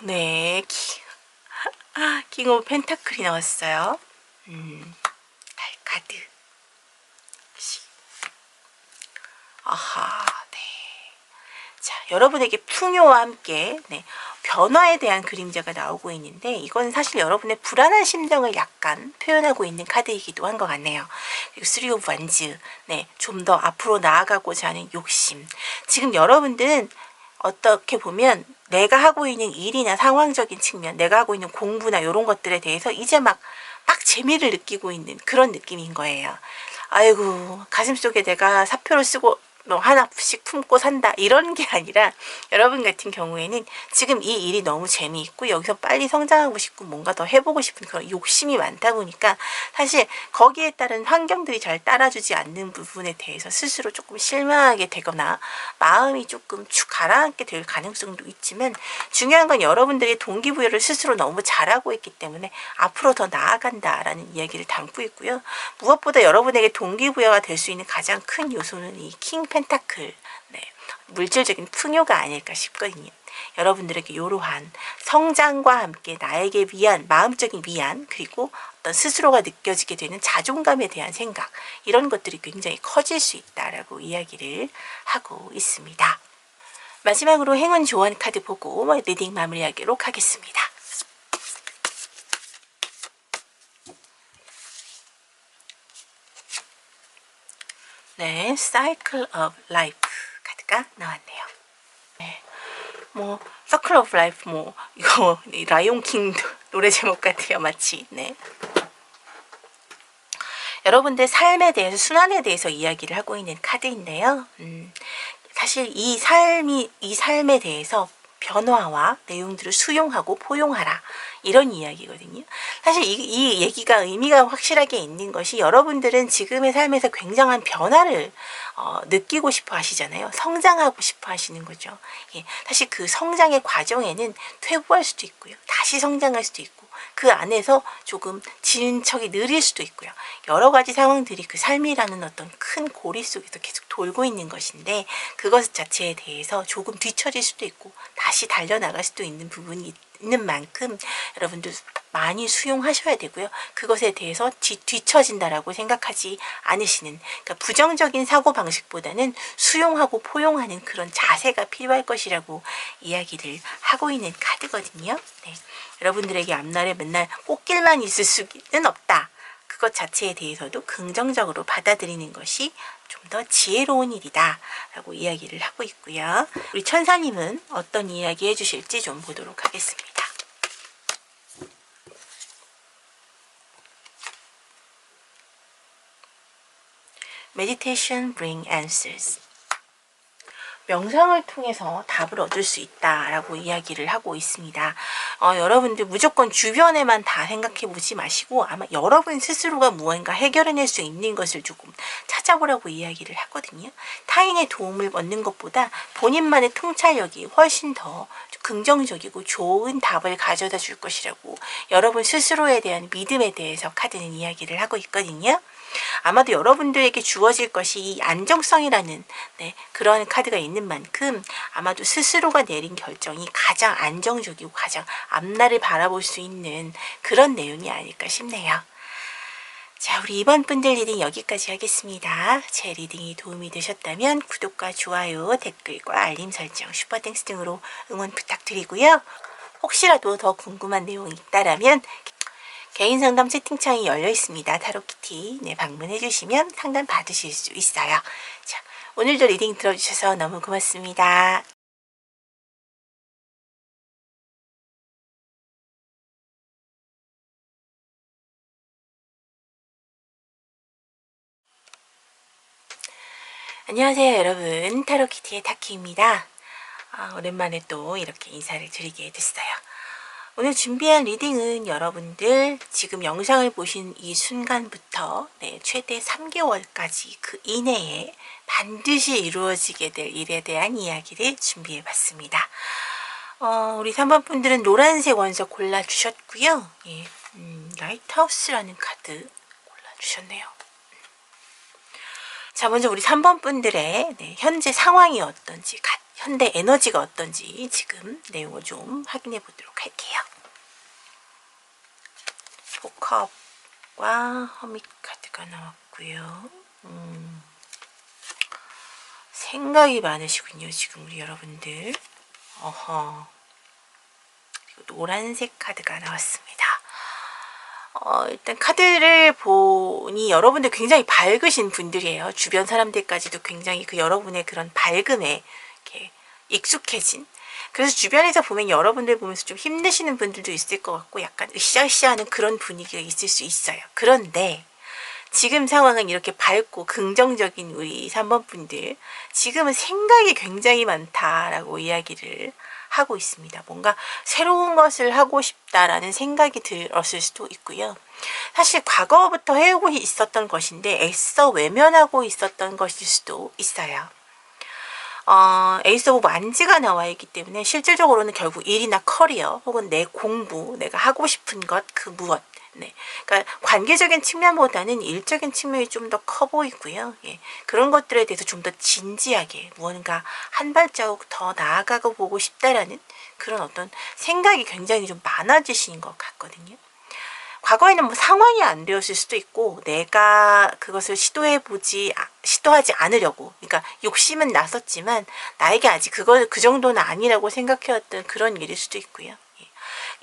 네. 킹 오브 펜타클이 나왔어요. 카드. 아하, 네. 자, 여러분에게 풍요와 함께, 네, 변화에 대한 그림자가 나오고 있는데, 이건 사실 여러분의 불안한 심정을 약간 표현하고 있는 카드이기도 한 것 같네요. 그리고 3 오브 원즈, 네, 좀 더 앞으로 나아가고자 하는 욕심. 지금 여러분들은 어떻게 보면 내가 하고 있는 일이나 상황적인 측면, 내가 하고 있는 공부나 이런 것들에 대해서 이제 막 재미를 느끼고 있는 그런 느낌인 거예요. 아이고, 가슴속에 내가 사표를 쓰고 뭐 하나씩 품고 산다, 이런 게 아니라 여러분 같은 경우에는 지금 이 일이 너무 재미있고 여기서 빨리 성장하고 싶고 뭔가 더 해보고 싶은 그런 욕심이 많다 보니까 사실 거기에 따른 환경들이 잘 따라주지 않는 부분에 대해서 스스로 조금 실망하게 되거나 마음이 조금 축 가라앉게 될 가능성도 있지만, 중요한 건 여러분들이 동기부여를 스스로 너무 잘하고 있기 때문에 앞으로 더 나아간다라는 이야기를 담고 있고요. 무엇보다 여러분에게 동기부여가 될 수 있는 가장 큰 요소는 이 킹 펜타클, 네, 물질적인 풍요가 아닐까 싶거든요. 여러분들에게 이러한 성장과 함께 나에게 위한 마음적인 위안, 그리고 어떤 스스로가 느껴지게 되는 자존감에 대한 생각, 이런 것들이 굉장히 커질 수 있다라고 이야기를 하고 있습니다. 마지막으로 행운 조언 카드 보고 리딩 마무리하도록 하겠습니다. 네, Cycle of Life 카드가 나왔네요. 네, 뭐 Circle of Life, 뭐 이거 라이온킹 노래 제목 같아요, 마치. 네. 여러분들 삶에 대해서, 순환에 대해서 이야기를 하고 있는 카드인데요. 사실 이 삶에 대해서 변화와 내용들을 수용하고 포용하라, 이런 이야기거든요. 사실 이 얘기가 의미가 확실하게 있는 것이, 여러분들은 지금의 삶에서 굉장한 변화를 느끼고 싶어 하시잖아요. 성장하고 싶어 하시는 거죠. 예, 사실 그 성장의 과정에는 퇴보할 수도 있고요, 다시 성장할 수도 있고, 그 안에서 조금 진척이 느릴 수도 있고요. 여러 가지 상황들이 그 삶이라는 어떤 큰 고리 속에서 계속 돌고 있는 것인데, 그것 자체에 대해서 조금 뒤처질 수도 있고 다시 달려나갈 수도 있는 부분이 있는 만큼 여러분들 많이 수용하셔야 되고요. 그것에 대해서 뒤처진다라고 생각하지 않으시는, 그러니까 부정적인 사고방식보다는 수용하고 포용하는 그런 자세가 필요할 것이라고 이야기를 하고 있는 카드거든요. 네. 여러분들에게 앞날에 맨날 꽃길만 있을 수는 없다. 그것 자체에 대해서도 긍정적으로 받아들이는 것이 좀 더 지혜로운 일이다 라고 이야기를 하고 있고요. 우리 천사님은 어떤 이야기 해주실지 좀 보도록 하겠습니다. Meditation bring answers. 명상을 통해서 답을 얻을 수 있다라고 이야기를 하고 있습니다. 여러분들 무조건 주변에만 다 생각해 보지 마시고, 아마 여러분 스스로가 무언가 해결해낼 수 있는 것을 조금 찾아보라고 이야기를 하거든요. 타인의 도움을 얻는 것보다 본인만의 통찰력이 훨씬 더 긍정적이고 좋은 답을 가져다 줄 것이라고 여러분 스스로에 대한 믿음에 대해서 카드는 이야기를 하고 있거든요. 아마도 여러분들에게 주어질 것이 이 안정성이라는, 네, 그런 카드가 있는 만큼 아마도 스스로가 내린 결정이 가장 안정적이고 가장 앞날을 바라볼 수 있는 그런 내용이 아닐까 싶네요. 자, 우리 이번 분들 리딩 여기까지 하겠습니다. 제 리딩이 도움이 되셨다면 구독과 좋아요, 댓글과 알림 설정, 슈퍼땡스 등으로 응원 부탁드리고요. 혹시라도 더 궁금한 내용이 있다라면 개인 상담 채팅창이 열려 있습니다. 타로키티 방문해 주시면 상담 받으실 수 있어요. 자, 오늘도 리딩 들어주셔서 너무 고맙습니다. 안녕하세요 여러분, 타로키티의 타키입니다. 오랜만에 또 이렇게 인사를 드리게 됐어요. 오늘 준비한 리딩은 여러분들 지금 영상을 보신 이 순간부터 최대 3개월까지 그 이내에 반드시 이루어지게 될 일에 대한 이야기를 준비해 봤습니다. 우리 3번 분들은 노란색 원석 골라주셨고요. 라이트하우스라는 카드 골라주셨네요. 자, 먼저 우리 3번 분들의 현재 상황이 어떤지, 현대 에너지가 어떤지 지금 내용을 좀 확인해 보도록 할게요. 포컵과 허밋 카드가 나왔고요. 생각이 많으시군요, 지금 우리 여러분들. 그리고 노란색 카드가 나왔습니다. 일단 카드를 보니 여러분들 굉장히 밝으신 분들이에요. 주변 사람들까지도 굉장히 여러분의 그런 밝음에 이렇게 익숙해진. 그래서 주변에서 보면 여러분들 보면서 좀 힘내시는 분들도 있을 것 같고 약간 으쌰으쌰하는 그런 분위기가 있을 수 있어요. 그런데 지금 상황은 이렇게 밝고 긍정적인 우리 3번 분들, 지금은 생각이 굉장히 많다라고 이야기를 하고 있습니다. 뭔가 새로운 것을 하고 싶다라는 생각이 들었을 수도 있고요. 사실 과거부터 해오고 있었던 것인데 애써 외면하고 있었던 것일 수도 있어요. 에이스 오브 완지가 나와 있기 때문에 실질적으로는 결국 일이나 커리어 혹은 내 공부, 내가 하고 싶은 것, 그 무엇, 그러니까 관계적인 측면보다는 일적인 측면이 좀 더 커 보이고요. 그런 것들에 대해서 좀 더 진지하게 무언가 한 발자국 더 나아가고 보고 싶다라는 그런 어떤 생각이 굉장히 좀 많아지신 것 같거든요. 과거에는 뭐 상황이 안 되었을 수도 있고 내가 그것을 시도하지 않으려고, 그러니까 욕심은 났었지만 나에게 아직 그 정도는 아니라고 생각해왔던 그런 일일 수도 있고요.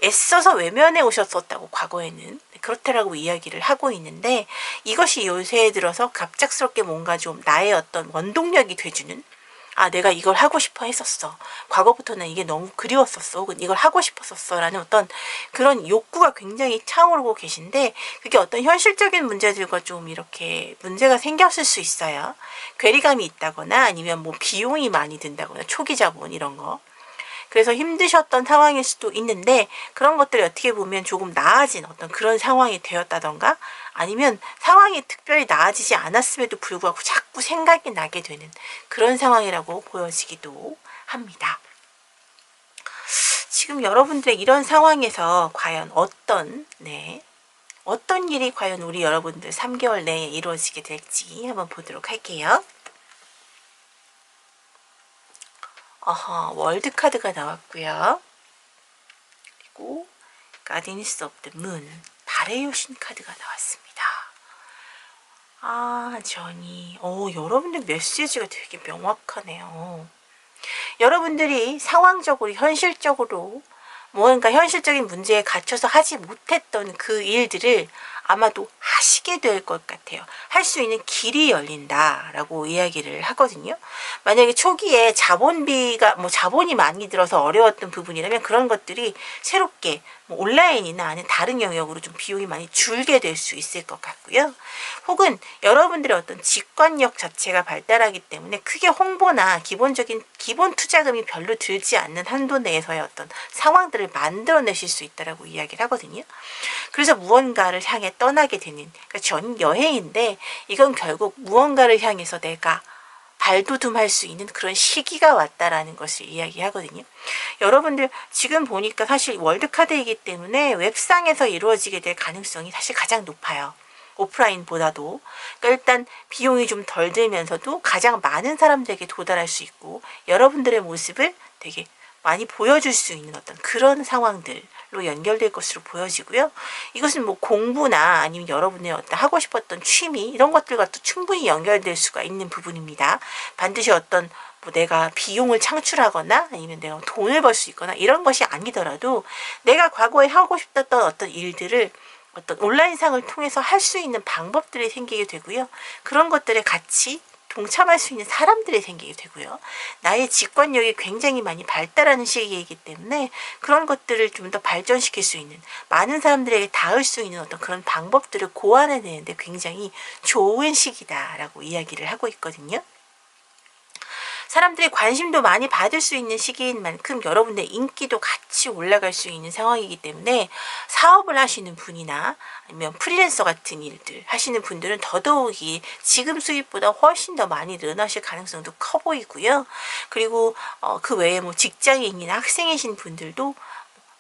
애써서 외면해 오셨었다고 과거에는 그렇다라고 이야기를 하고 있는데, 이것이 요새 들어서 갑작스럽게 뭔가 좀 나의 어떤 원동력이 돼주는, 내가 이걸 하고 싶어 했었어, 과거부터는 이게 너무 그리웠었어, 혹은 이걸 하고 싶었었어 라는 어떤 그런 욕구가 굉장히 차오르고 계신데, 그게 어떤 현실적인 문제들과 좀 이렇게 문제가 생겼을 수 있어요. 괴리감이 있다거나 아니면 뭐 비용이 많이 든다거나 초기 자본 이런 거, 그래서 힘드셨던 상황일 수도 있는데, 그런 것들이 어떻게 보면 조금 나아진 어떤 그런 상황이 되었다던가, 아니면 상황이 특별히 나아지지 않았음에도 불구하고 자꾸 생각이 나게 되는 그런 상황이라고 보여지기도 합니다. 지금 여러분들의 이런 상황에서 과연 어떤 일이 과연 우리 여러분들 3개월 내에 이루어지게 될지 한번 보도록 할게요. 월드 카드가 나왔고요. 그리고 가디니스 오브 더 문, 달의 여신 카드가 나왔습니다. 전이 여러분들 메시지가 되게 명확하네요. 여러분들이 상황적으로 현실적으로 뭔가 현실적인 문제에 갇혀서 하지 못했던 그 일들을 아마도 하시게 될 것 같아요. 할 수 있는 길이 열린다라고 이야기를 하거든요. 만약에 초기에 자본이 많이 들어서 어려웠던 부분이라면 그런 것들이 새롭게 온라인이나 아니면 다른 영역으로 좀 비용이 많이 줄게 될 수 있을 것 같고요. 혹은 여러분들의 어떤 직관력 자체가 발달하기 때문에 크게 홍보나 기본 투자금이 별로 들지 않는 한도 내에서의 어떤 상황들을 만들어내실 수 있다라고 이야기를 하거든요. 그래서 무언가를 향해 떠나게 되는, 그러니까 전 여행인데 이건 결국 무언가를 향해서 내가 발돋움할 수 있는 그런 시기가 왔다라는 것을 이야기하거든요. 여러분들 지금 보니까 사실 월드카드이기 때문에 웹상에서 이루어지게 될 가능성이 사실 가장 높아요. 오프라인보다도. 그러니까 일단 비용이 좀 덜 들면서도 가장 많은 사람들에게 도달할 수 있고 여러분들의 모습을 되게 많이 보여줄 수 있는 어떤 그런 상황들 연결될 것으로 보여지고요. 이것은 뭐 공부나 아니면 여러분의 어떤 하고 싶었던 취미 이런 것들과 또 충분히 연결될 수가 있는 부분입니다. 반드시 어떤 뭐 내가 비용을 창출하거나 아니면 내가 돈을 벌 수 있거나 이런 것이 아니더라도 내가 과거에 하고 싶었던 어떤 일들을 어떤 온라인상을 통해서 할 수 있는 방법들이 생기게 되고요. 그런 것들에 같이 동참할 수 있는 사람들이 생기게 되고요. 나의 직관력이 굉장히 많이 발달하는 시기이기 때문에 그런 것들을 좀 더 발전시킬 수 있는, 많은 사람들에게 닿을 수 있는 어떤 그런 방법들을 고안해내는데 굉장히 좋은 시기다라고 이야기를 하고 있거든요. 사람들이 관심도 많이 받을 수 있는 시기인 만큼 여러분의 인기도 같이 올라갈 수 있는 상황이기 때문에 사업을 하시는 분이나 아니면 프리랜서 같은 일들 하시는 분들은 더더욱이 지금 수입보다 훨씬 더 많이 늘어나실 가능성도 커 보이고요. 그리고 그 외에 뭐 직장인이나 학생이신 분들도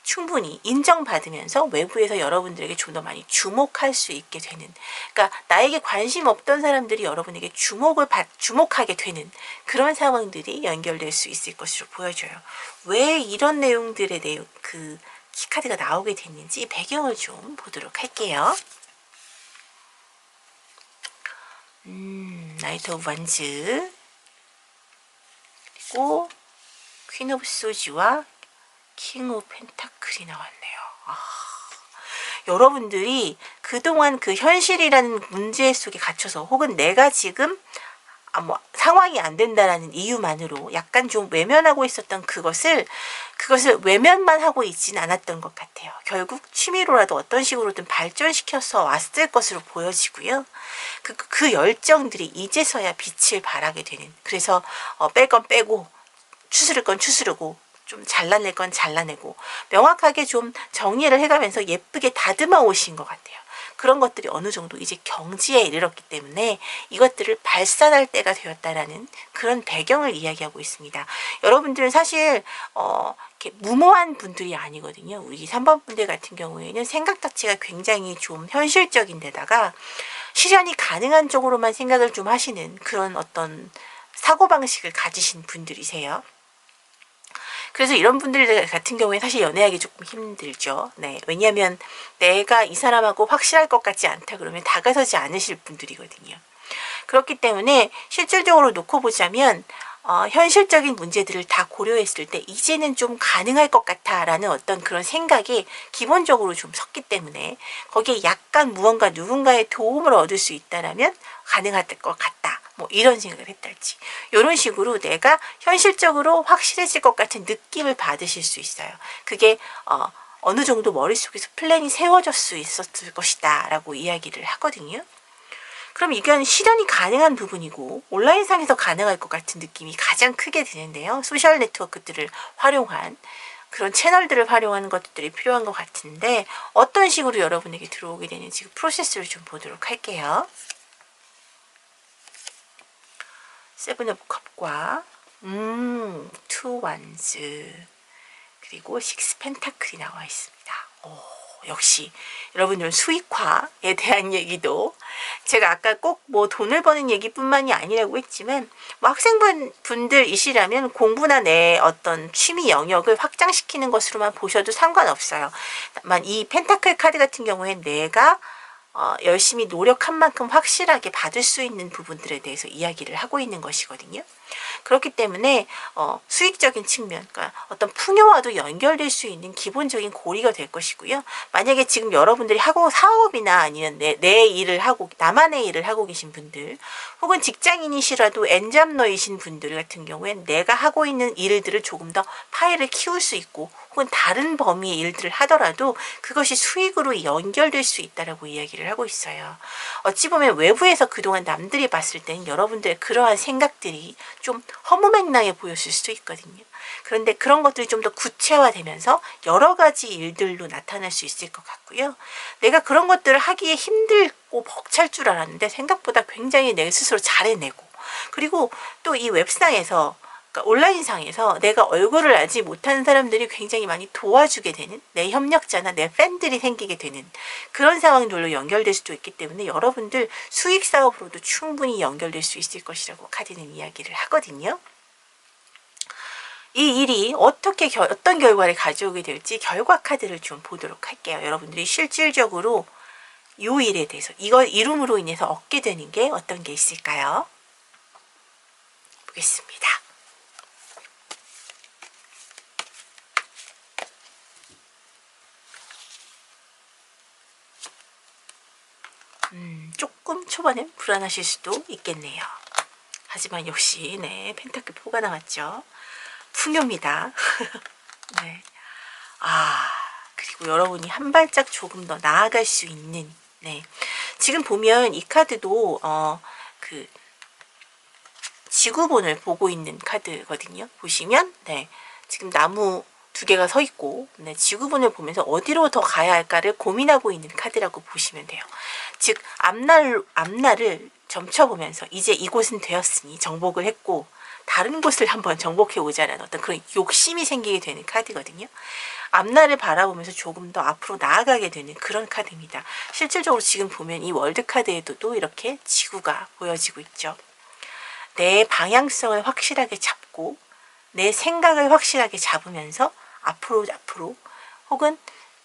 충분히 인정받으면서 외부에서 여러분들에게 좀 더 많이 주목할 수 있게 되는, 그러니까 나에게 관심 없던 사람들이 여러분에게 주목하게 되는 그런 상황들이 연결될 수 있을 것으로 보여져요. 왜 이런 내용들의 그 키카드가 나오게 됐는지 배경을 좀 보도록 할게요. 나이트 오브 완즈, 그리고 퀸 오브 소지와 킹 오브 펜타클이 나왔네요. 여러분들이 그동안 그 현실이라는 문제 속에 갇혀서 혹은 내가 지금 뭐 상황이 안 된다라는 이유만으로 약간 좀 외면하고 있었던 그것을 외면만 하고 있지는 않았던 것 같아요. 결국 취미로라도 어떤 식으로든 발전시켜서 왔을 것으로 보여지고요. 그 열정들이 이제서야 빛을 발하게 되는, 그래서 뺄 건 빼고 추스를 건 추스르고 좀 잘라낼 건 잘라내고 명확하게 좀 정리를 해가면서 예쁘게 다듬어 오신 것 같아요. 그런 것들이 어느 정도 이제 경지에 이르렀기 때문에 이것들을 발산할 때가 되었다라는 그런 배경을 이야기하고 있습니다. 여러분들은 사실 이렇게 무모한 분들이 아니거든요. 우리 3번 분들 같은 경우에는 생각 자체가 굉장히 좀 현실적인 데다가 실현이 가능한 쪽으로만 생각을 좀 하시는 그런 어떤 사고방식을 가지신 분들이세요. 그래서 이런 분들 같은 경우에 사실 연애하기 조금 힘들죠. 네, 왜냐하면 내가 이 사람하고 확실할 것 같지 않다 그러면 다가서지 않으실 분들이거든요. 그렇기 때문에 실질적으로 놓고 보자면 현실적인 문제들을 다 고려했을 때 이제는 좀 가능할 것 같아라는 어떤 그런 생각이 기본적으로 좀 섰기 때문에 거기에 약간 무언가 누군가의 도움을 얻을 수 있다라면 가능할 것 같다. 뭐 이런 생각을 했달지 이런 식으로 내가 현실적으로 확실해질 것 같은 느낌을 받으실 수 있어요. 그게 어느 정도 머릿속에서 플랜이 세워질 수 있었을 것이다 라고 이야기를 하거든요. 그럼 이건 실현이 가능한 부분이고 온라인상에서 가능할 것 같은 느낌이 가장 크게 드는데요. 소셜 네트워크들을 활용한 그런 채널들을 활용하는 것들이 필요한 것 같은데 어떤 식으로 여러분에게 들어오게 되는지 프로세스를 좀 보도록 할게요. 세븐 오브 컵과 투 완즈 그리고 식스 펜타클이 나와 있습니다. 역시 여러분들은 수익화에 대한 얘기도 제가 아까 꼭 뭐 돈을 버는 얘기뿐만이 아니라고 했지만 뭐 학생분들이시라면 공부나 내 어떤 취미 영역을 확장시키는 것으로만 보셔도 상관없어요. 다만 이 펜타클 카드 같은 경우에 내가 열심히 노력한 만큼 확실하게 받을 수 있는 부분들에 대해서 이야기를 하고 있는 것이거든요. 그렇기 때문에 수익적인 측면, 그러니까 어떤 풍요와도 연결될 수 있는 기본적인 고리가 될 것이고요. 만약에 지금 여러분들이 하고 사업이나 아니면 내 일을 하고 나만의 일을 하고 계신 분들 혹은 직장인이시라도 엔잡러이신 분들 같은 경우엔 내가 하고 있는 일들을 조금 더 파일을 키울 수 있고 혹은 다른 범위의 일들을 하더라도 그것이 수익으로 연결될 수 있다라고 이야기를 하고 있어요. 어찌 보면 외부에서 그동안 남들이 봤을 때는 여러분들의 그러한 생각들이 좀 허무맹랑해 보였을 수도 있거든요. 그런데 그런 것들이 좀 더 구체화되면서 여러 가지 일들로 나타날 수 있을 것 같고요. 내가 그런 것들을 하기에 힘들고 벅찰 줄 알았는데 생각보다 굉장히 내 스스로 잘해내고 그리고 또 이 웹상에서 그러니까 온라인상에서 내가 얼굴을 알지 못하는 사람들이 굉장히 많이 도와주게 되는 내 협력자나 내 팬들이 생기게 되는 그런 상황들로 연결될 수도 있기 때문에 여러분들 수익 사업으로도 충분히 연결될 수 있을 것이라고 카드는 이야기를 하거든요. 이 일이 어떻게 어떤 결과를 가져오게 될지 결과 카드를 좀 보도록 할게요. 여러분들이 실질적으로 이 일에 대해서 이걸 이룸으로 인해서 얻게 되는 게 어떤 게 있을까요? 보겠습니다. 조금 초반엔 불안하실 수도 있겠네요. 하지만 역시 네, 펜타클 4가 나왔죠. 풍요입니다. 네. 그리고 여러분이 한 발짝 조금 더 나아갈 수 있는, 네. 지금 보면 이 카드도 그 지구본을 보고 있는 카드거든요. 보시면 네, 지금 나무 2개가 서 있고, 네, 지구본을 보면서 어디로 더 가야 할까를 고민하고 있는 카드라고 보시면 돼요. 즉 앞날을 점쳐보면서 이제 이곳은 되었으니 정복을 했고 다른 곳을 한번 정복해 오자라는 어떤 그런 욕심이 생기게 되는 카드거든요. 앞날을 바라보면서 조금 더 앞으로 나아가게 되는 그런 카드입니다. 실질적으로 지금 보면 이 월드 카드에도 이렇게 지구가 보여지고 있죠. 내 방향성을 확실하게 잡고 내 생각을 확실하게 잡으면서 앞으로 혹은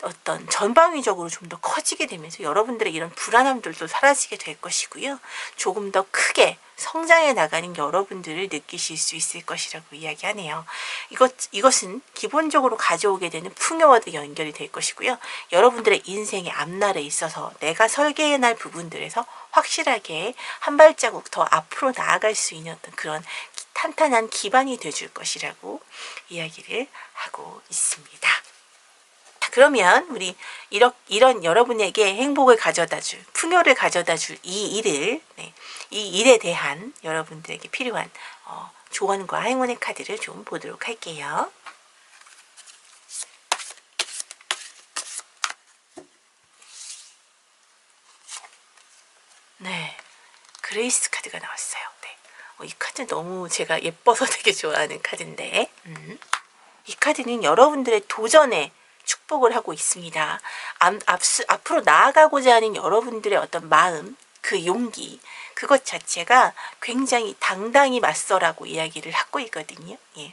어떤 전방위적으로 좀 더 커지게 되면서 여러분들의 이런 불안함들도 사라지게 될 것이고요. 조금 더 크게 성장해 나가는 여러분들을 느끼실 수 있을 것이라고 이야기하네요. 이것은 기본적으로 가져오게 되는 풍요와도 연결이 될 것이고요. 여러분들의 인생의 앞날에 있어서 내가 설계해 날 부분들에서 확실하게 한 발자국 더 앞으로 나아갈 수 있는 어떤 그런 탄탄한 기반이 되줄 것이라고 이야기를 하고 있습니다. 그러면 우리 이런 여러분에게 행복을 가져다줄, 풍요를 가져다줄 이 일을, 네, 이 일에 대한 여러분들에게 필요한 조언과 행운의 카드를 좀 보도록 할게요. 네, 그레이스 카드가 나왔어요. 네, 이 카드 너무 제가 예뻐서 되게 좋아하는 카드인데, 이 카드는 여러분들의 도전에 축복을 하고 있습니다. 앞으로 나아가고자 하는 여러분들의 어떤 마음, 그 용기, 그것 자체가 굉장히 당당히 맞서라고 이야기를 하고 있거든요. 예.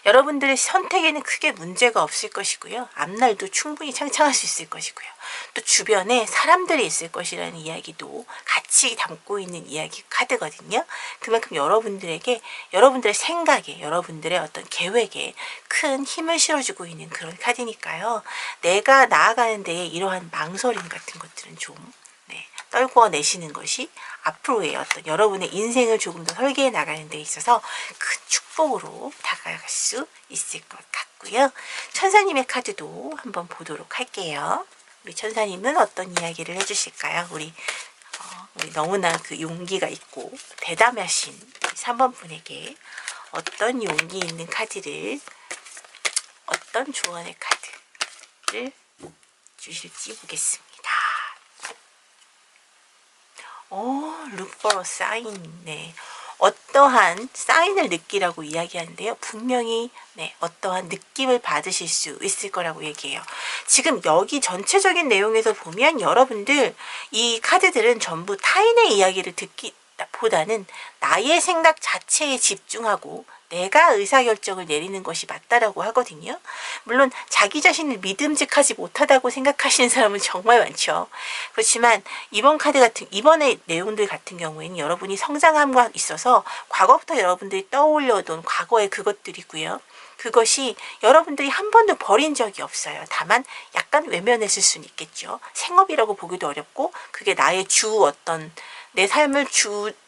여러분들의 선택에는 크게 문제가 없을 것이고요. 앞날도 충분히 창창할 수 있을 것이고요. 또 주변에 사람들이 있을 것이라는 이야기도 같이 담고 있는 이야기 카드거든요. 그만큼 여러분들에게, 여러분들의 생각에, 여러분들의 어떤 계획에 큰 힘을 실어주고 있는 그런 카드니까요. 내가 나아가는 데에 이러한 망설임 같은 것들은 좀 떨궈내시는 것이 앞으로의 어떤 여러분의 인생을 조금 더 설계해 나가는 데 있어서 큰 축복으로 다가갈 수 있을 것 같고요. 천사님의 카드도 한번 보도록 할게요. 우리 천사님은 어떤 이야기를 해주실까요? 우리 너무나 그 용기가 있고 대담하신 3번 분에게 어떤 용기 있는 카드를, 어떤 조언의 카드를 주실지 보겠습니다. look for a sign. 네. 어떠한 사인을 느끼라고 이야기하는데요. 분명히 어떠한 느낌을 받으실 수 있을 거라고 얘기해요. 지금 여기 전체적인 내용에서 보면 여러분들 이 카드들은 전부 타인의 이야기를 듣기보다는 나의 생각 자체에 집중하고 내가 의사결정을 내리는 것이 맞다라고 하거든요. 물론 자기 자신을 믿음직하지 못하다고 생각하시는 사람은 정말 많죠. 그렇지만 이번의 내용들 같은 경우에는 여러분이 성장함과 있어서 과거부터 여러분들이 떠올려둔 과거의 그것들이고요. 그것이 여러분들이 한 번도 버린 적이 없어요. 다만 약간 외면했을 수는 있겠죠. 생업이라고 보기도 어렵고 그게 나의 내 삶을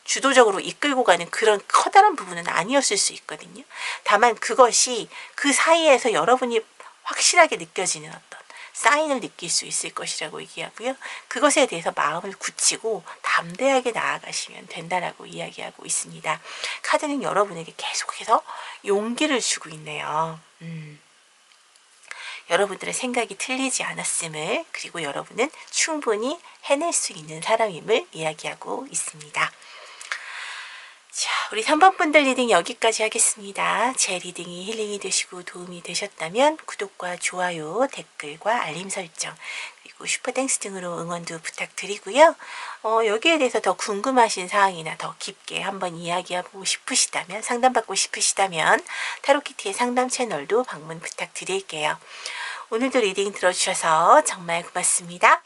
주도적으로 이끌고 가는 그런 커다란 부분은 아니었을 수 있거든요. 다만 그것이 그 사이에서 여러분이 확실하게 느껴지는 어떤 사인을 느낄 수 있을 것이라고 얘기하고요. 그것에 대해서 마음을 굳히고 담대하게 나아가시면 된다라고 이야기하고 있습니다. 카드는 여러분에게 계속해서 용기를 주고 있네요. 여러분들의 생각이 틀리지 않았음을, 그리고 여러분은 충분히 해낼 수 있는 사람임을 이야기하고 있습니다. 자, 우리 3번 분들 리딩 여기까지 하겠습니다. 제 리딩이 힐링이 되시고 도움이 되셨다면 구독과 좋아요, 댓글과 알림 설정, 그리고 슈퍼땡스 등으로 응원도 부탁드리고요. 여기에 대해서 더 궁금하신 사항이나 더 깊게 한번 이야기하고 싶으시다면, 상담받고 싶으시다면 타로키티의 상담 채널도 방문 부탁드릴게요. 오늘도 리딩 들어주셔서 정말 고맙습니다.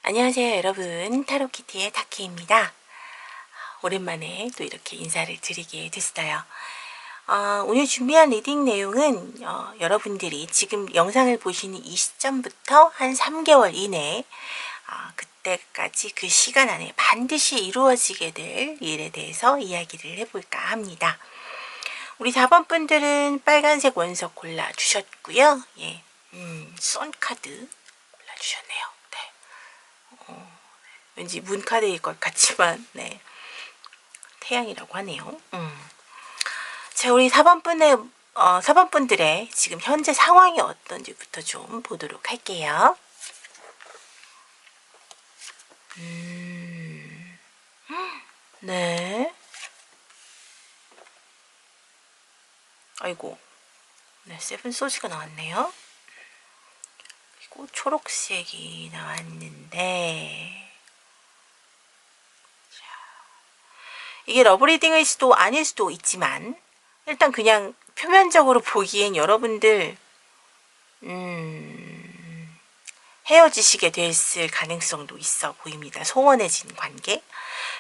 안녕하세요 여러분, 타로키티의 타키입니다. 오랜만에 또 이렇게 인사를 드리게 됐어요. 오늘 준비한 리딩 내용은 여러분들이 지금 영상을 보시는 이 시점부터 한 3개월 이내 그때까지 그 시간 안에 반드시 이루어지게 될 일에 대해서 이야기를 해볼까 합니다. 우리 4번 분들은 빨간색 원석 골라주셨고요. 예, 썬카드 골라주셨네요. 왠지 문카드일 것 같지만 네, 태양이라고 하네요. 자, 우리 4번 분들의 지금 현재 상황이 어떤지부터 좀 보도록 할게요. 네. 아이고, 네, 세븐 소지가 나왔네요. 그리고 초록색이 나왔는데, 이게 러브리딩일 수도 아닐 수도 있지만 일단 그냥 표면적으로 보기엔 여러분들 헤어지시게 됐을 가능성도 있어 보입니다. 소원해진 관계,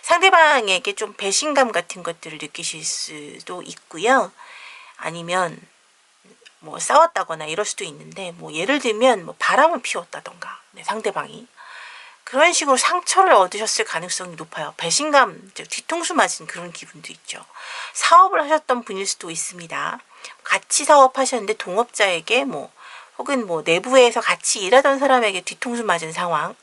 상대방에게 좀 배신감 같은 것들을 느끼실 수도 있고요. 아니면 뭐 싸웠다거나 이럴 수도 있는데, 뭐 예를 들면 뭐 바람을 피웠다던가, 네, 상대방이 그런 식으로 상처를 얻으셨을 가능성이 높아요. 배신감, 뒤통수 맞은 그런 기분도 있죠. 사업을 하셨던 분일 수도 있습니다. 같이 사업하셨는데 동업자에게 혹은 내부에서 같이 일하던 사람에게 뒤통수 맞은 상황.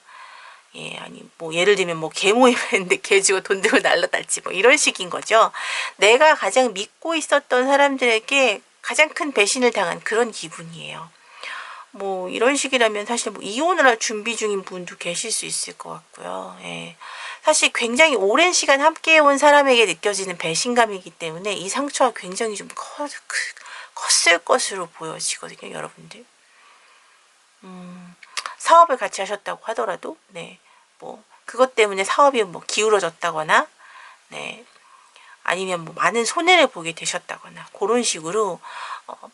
예, 아니 예를 들면 개 모임했는데 개 주고 돈 들고 날라달지 이런 식인 거죠. 내가 가장 믿고 있었던 사람들에게 가장 큰 배신을 당한 그런 기분이에요. 이런 식이라면 사실 이혼을 할 준비 중인 분도 계실 수 있을 것 같고요. 예. 사실 굉장히 오랜 시간 함께 해온 사람에게 느껴지는 배신감이기 때문에 이 상처가 굉장히 좀 컸을 것으로 보여지거든요, 여러분들. 사업을 같이 하셨다고 하더라도, 네, 그것 때문에 사업이 기울어졌다거나, 네, 아니면 많은 손해를 보게 되셨다거나, 그런 식으로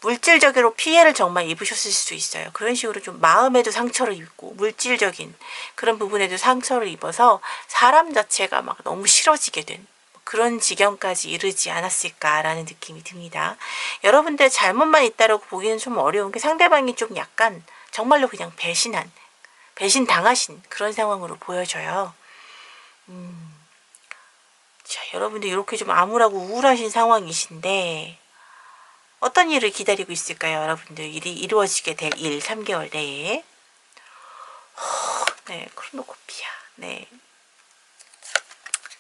물질적으로 피해를 정말 입으셨을 수도 있어요. 그런 식으로 좀 마음에도 상처를 입고 물질적인 그런 부분에도 상처를 입어서 사람 자체가 너무 싫어지게 된 그런 지경까지 이르지 않았을까라는 느낌이 듭니다. 여러분들 잘못만 있다라고 보기는 좀 어려운 게, 상대방이 좀 약간 정말로 그냥 배신 당하신 그런 상황으로 보여져요. 자, 여러분들 이렇게 좀 암울하고 우울하신 상황이신데 어떤 일을 기다리고 있을까요? 여러분들 일이 이루어지게 될 일 3개월 내에. 네, 크로노코피아. 네.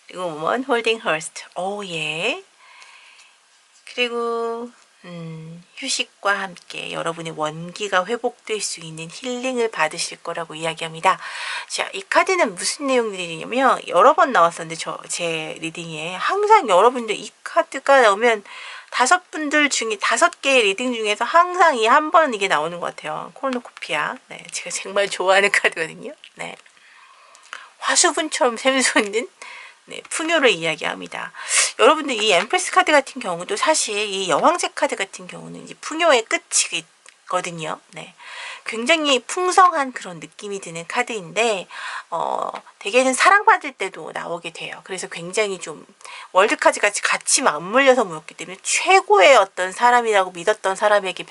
그리고 우먼 홀딩 허스트. 오, 예. 그리고 휴식과 함께 여러분의 원기가 회복될 수 있는 힐링을 받으실 거라고 이야기합니다. 자, 이 카드는 무슨 내용들이냐면 여러 번 나왔었는데 제 리딩에 항상 여러분들 이 카드가 나오면 5개의 리딩 중에서 항상 이 한 번 이게 나오는 것 같아요. 코르노코피아. 네, 제가 정말 좋아하는 카드거든요. 네. 화수분처럼 샘솟는 네, 풍요를 이야기합니다. 여러분들 이 엠프레스 카드 같은 경우도 사실 이 여왕제 카드 같은 경우는 이제 풍요의 끝이거든요. 네. 굉장히 풍성한 그런 느낌이 드는 카드인데 대개는 사랑받을 때도 나오게 돼요. 그래서 굉장히 좀 월드카드 같이 맞물려서 모였기 때문에 최고의 어떤 사람이라고 믿었던 사람에게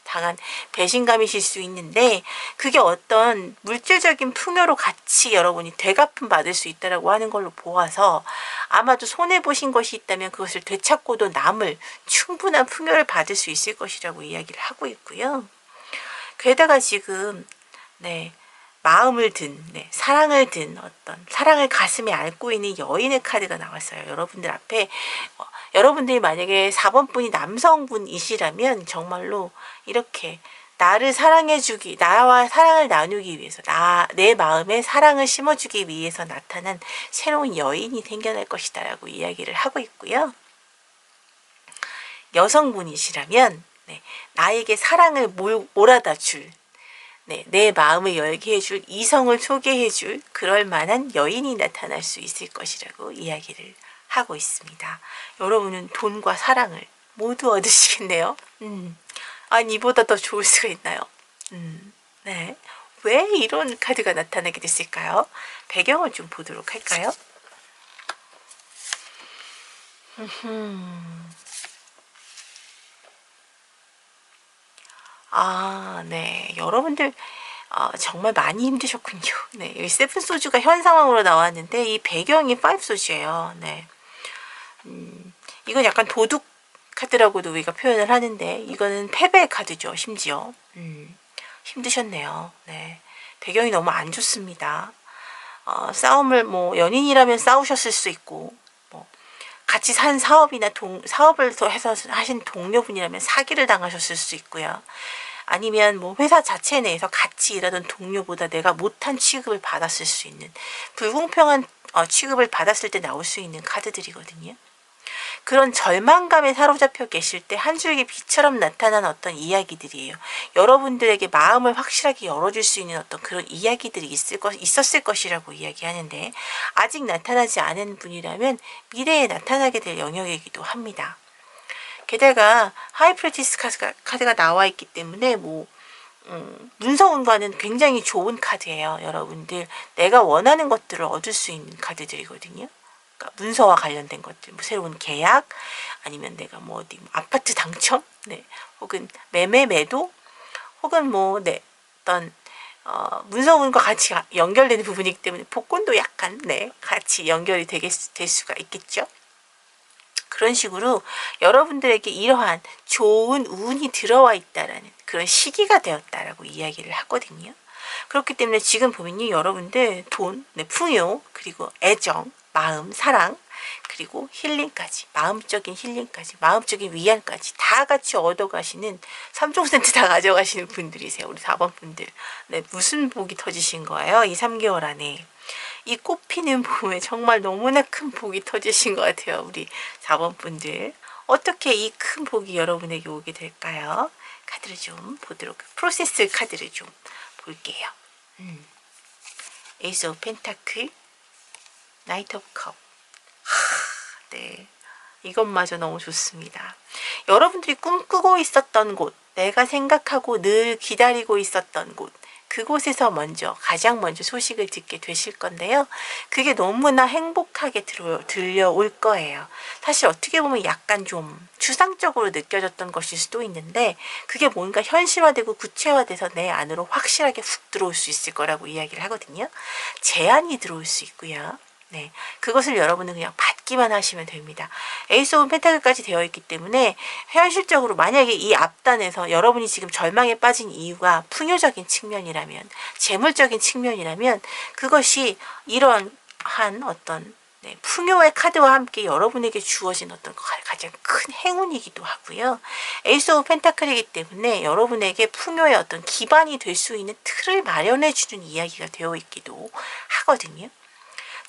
당한 배신감이실 수 있는데, 그게 어떤 물질적인 풍요로 같이 여러분이 되갚음 받을 수 있다라고 하는 걸로 보아서 아마도 손해보신 것이 있다면 그것을 되찾고도 남을 충분한 풍요를 받을 수 있을 것이라고 이야기를 하고 있고요. 게다가 지금 네, 마음을 든, 네, 사랑을 든 어떤 사랑을 가슴에 안고 있는 여인의 카드가 나왔어요. 여러분들 앞에 여러분들이 만약에 4번 분이 남성분이시라면 정말로 이렇게 나를 사랑해주기, 나와 사랑을 나누기 위해서, 내 마음에 사랑을 심어주기 위해서 나타난 새로운 여인이 생겨날 것이다 라고 이야기를 하고 있고요. 여성분이시라면 나에게 사랑을 몰아다 줄, 내 마음을 열게 해줄, 이성을 소개해줄 그럴 만한 여인이 나타날 수 있을 것이라고 이야기를 하고 있습니다. 여러분은 돈과 사랑을 모두 얻으시겠네요. 아니 이보다 더 좋을 수가 있나요? 네. 왜 이런 카드가 나타나게 됐을까요? 배경을 좀 보도록 할까요? 네. 여러분들 정말 많이 힘드셨군요. 네. 여기 세븐 소주가 현 상황으로 나왔는데 이 배경이 5 소주예요. 네. 이건 약간 도둑 카드라고도 우리가 표현을 하는데 이거는 패배 카드죠. 심지어 힘드셨네요. 네. 배경이 너무 안 좋습니다. 싸움을 연인이라면 싸우셨을 수 있고 같이 산 사업이나 사업을 해서 하신 동료분이라면 사기를 당하셨을 수 있고요. 아니면 회사 자체 내에서 같이 일하던 동료보다 내가 못한 취급을 받았을 수 있는 불공평한 취급을 받았을 때 나올 수 있는 카드들이거든요. 그런 절망감에 사로잡혀 계실 때 한 줄기 빛처럼 나타난 어떤 이야기들이에요. 여러분들에게 마음을 확실하게 열어줄 수 있는 어떤 그런 이야기들이 있었을 것이라고 이야기하는데 아직 나타나지 않은 분이라면 미래에 나타나게 될 영역이기도 합니다. 게다가 하이프레티스 카드가 나와 있기 때문에 문서운과는 굉장히 좋은 카드예요. 여러분들 내가 원하는 것들을 얻을 수 있는 카드들이거든요. 그러니까 문서와 관련된 것들, 새로운 계약, 아니면 내가 아파트 당첨, 혹은 매매 매도, 혹은 어떤 문서운과 같이 연결되는 부분이기 때문에 복권도 약간 같이 연결이 될 수가 있겠죠. 그런 식으로 여러분들에게 이러한 좋은 운이 들어와 있다라는 그런 시기가 되었다라고 이야기를 하거든요. 그렇기 때문에 지금 보면요, 여러분들 돈, 풍요, 그리고 애정, 마음, 사랑, 그리고 힐링까지, 마음적인 힐링까지, 마음적인 위안까지 다 같이 얻어가시는 3종 세트 다 가져가시는 분들이세요. 우리 4번 분들. 무슨 복이 터지신 거예요? 이 3개월 안에. 이 꽃피는 봄에 정말 너무나 큰 복이 터지신 것 같아요. 우리 4번 분들. 어떻게 이 큰 복이 여러분에게 오게 될까요? 카드를 좀 보도록, 프로세스 카드를 좀 볼게요. 에이스 오브 펜타클, 나이트 오브 컵. 네. 이것마저 너무 좋습니다. 여러분들이 꿈꾸고 있었던 곳, 내가 생각하고 늘 기다리고 있었던 곳, 그곳에서 가장 먼저 소식을 듣게 되실 건데요. 그게 너무나 행복하게 들려올 거예요. 사실 어떻게 보면 약간 좀 추상적으로 느껴졌던 것일 수도 있는데 그게 뭔가 현실화되고 구체화돼서 내 안으로 확실하게 훅 들어올 수 있을 거라고 이야기를 하거든요. 제안이 들어올 수 있고요. 네, 그것을 여러분은 그냥 받기만 하시면 됩니다. 에이스 오브 펜타클까지 되어 있기 때문에 현실적으로 만약에 이 앞단에서 여러분이 지금 절망에 빠진 이유가 풍요적인 측면이라면, 재물적인 측면이라면 그것이 이러한 어떤 풍요의 카드와 함께 여러분에게 주어진 어떤 가장 큰 행운이기도 하고요. 에이스 오브 펜타클이기 때문에 여러분에게 풍요의 어떤 기반이 될 수 있는 틀을 마련해 주는 이야기가 되어 있기도 하거든요.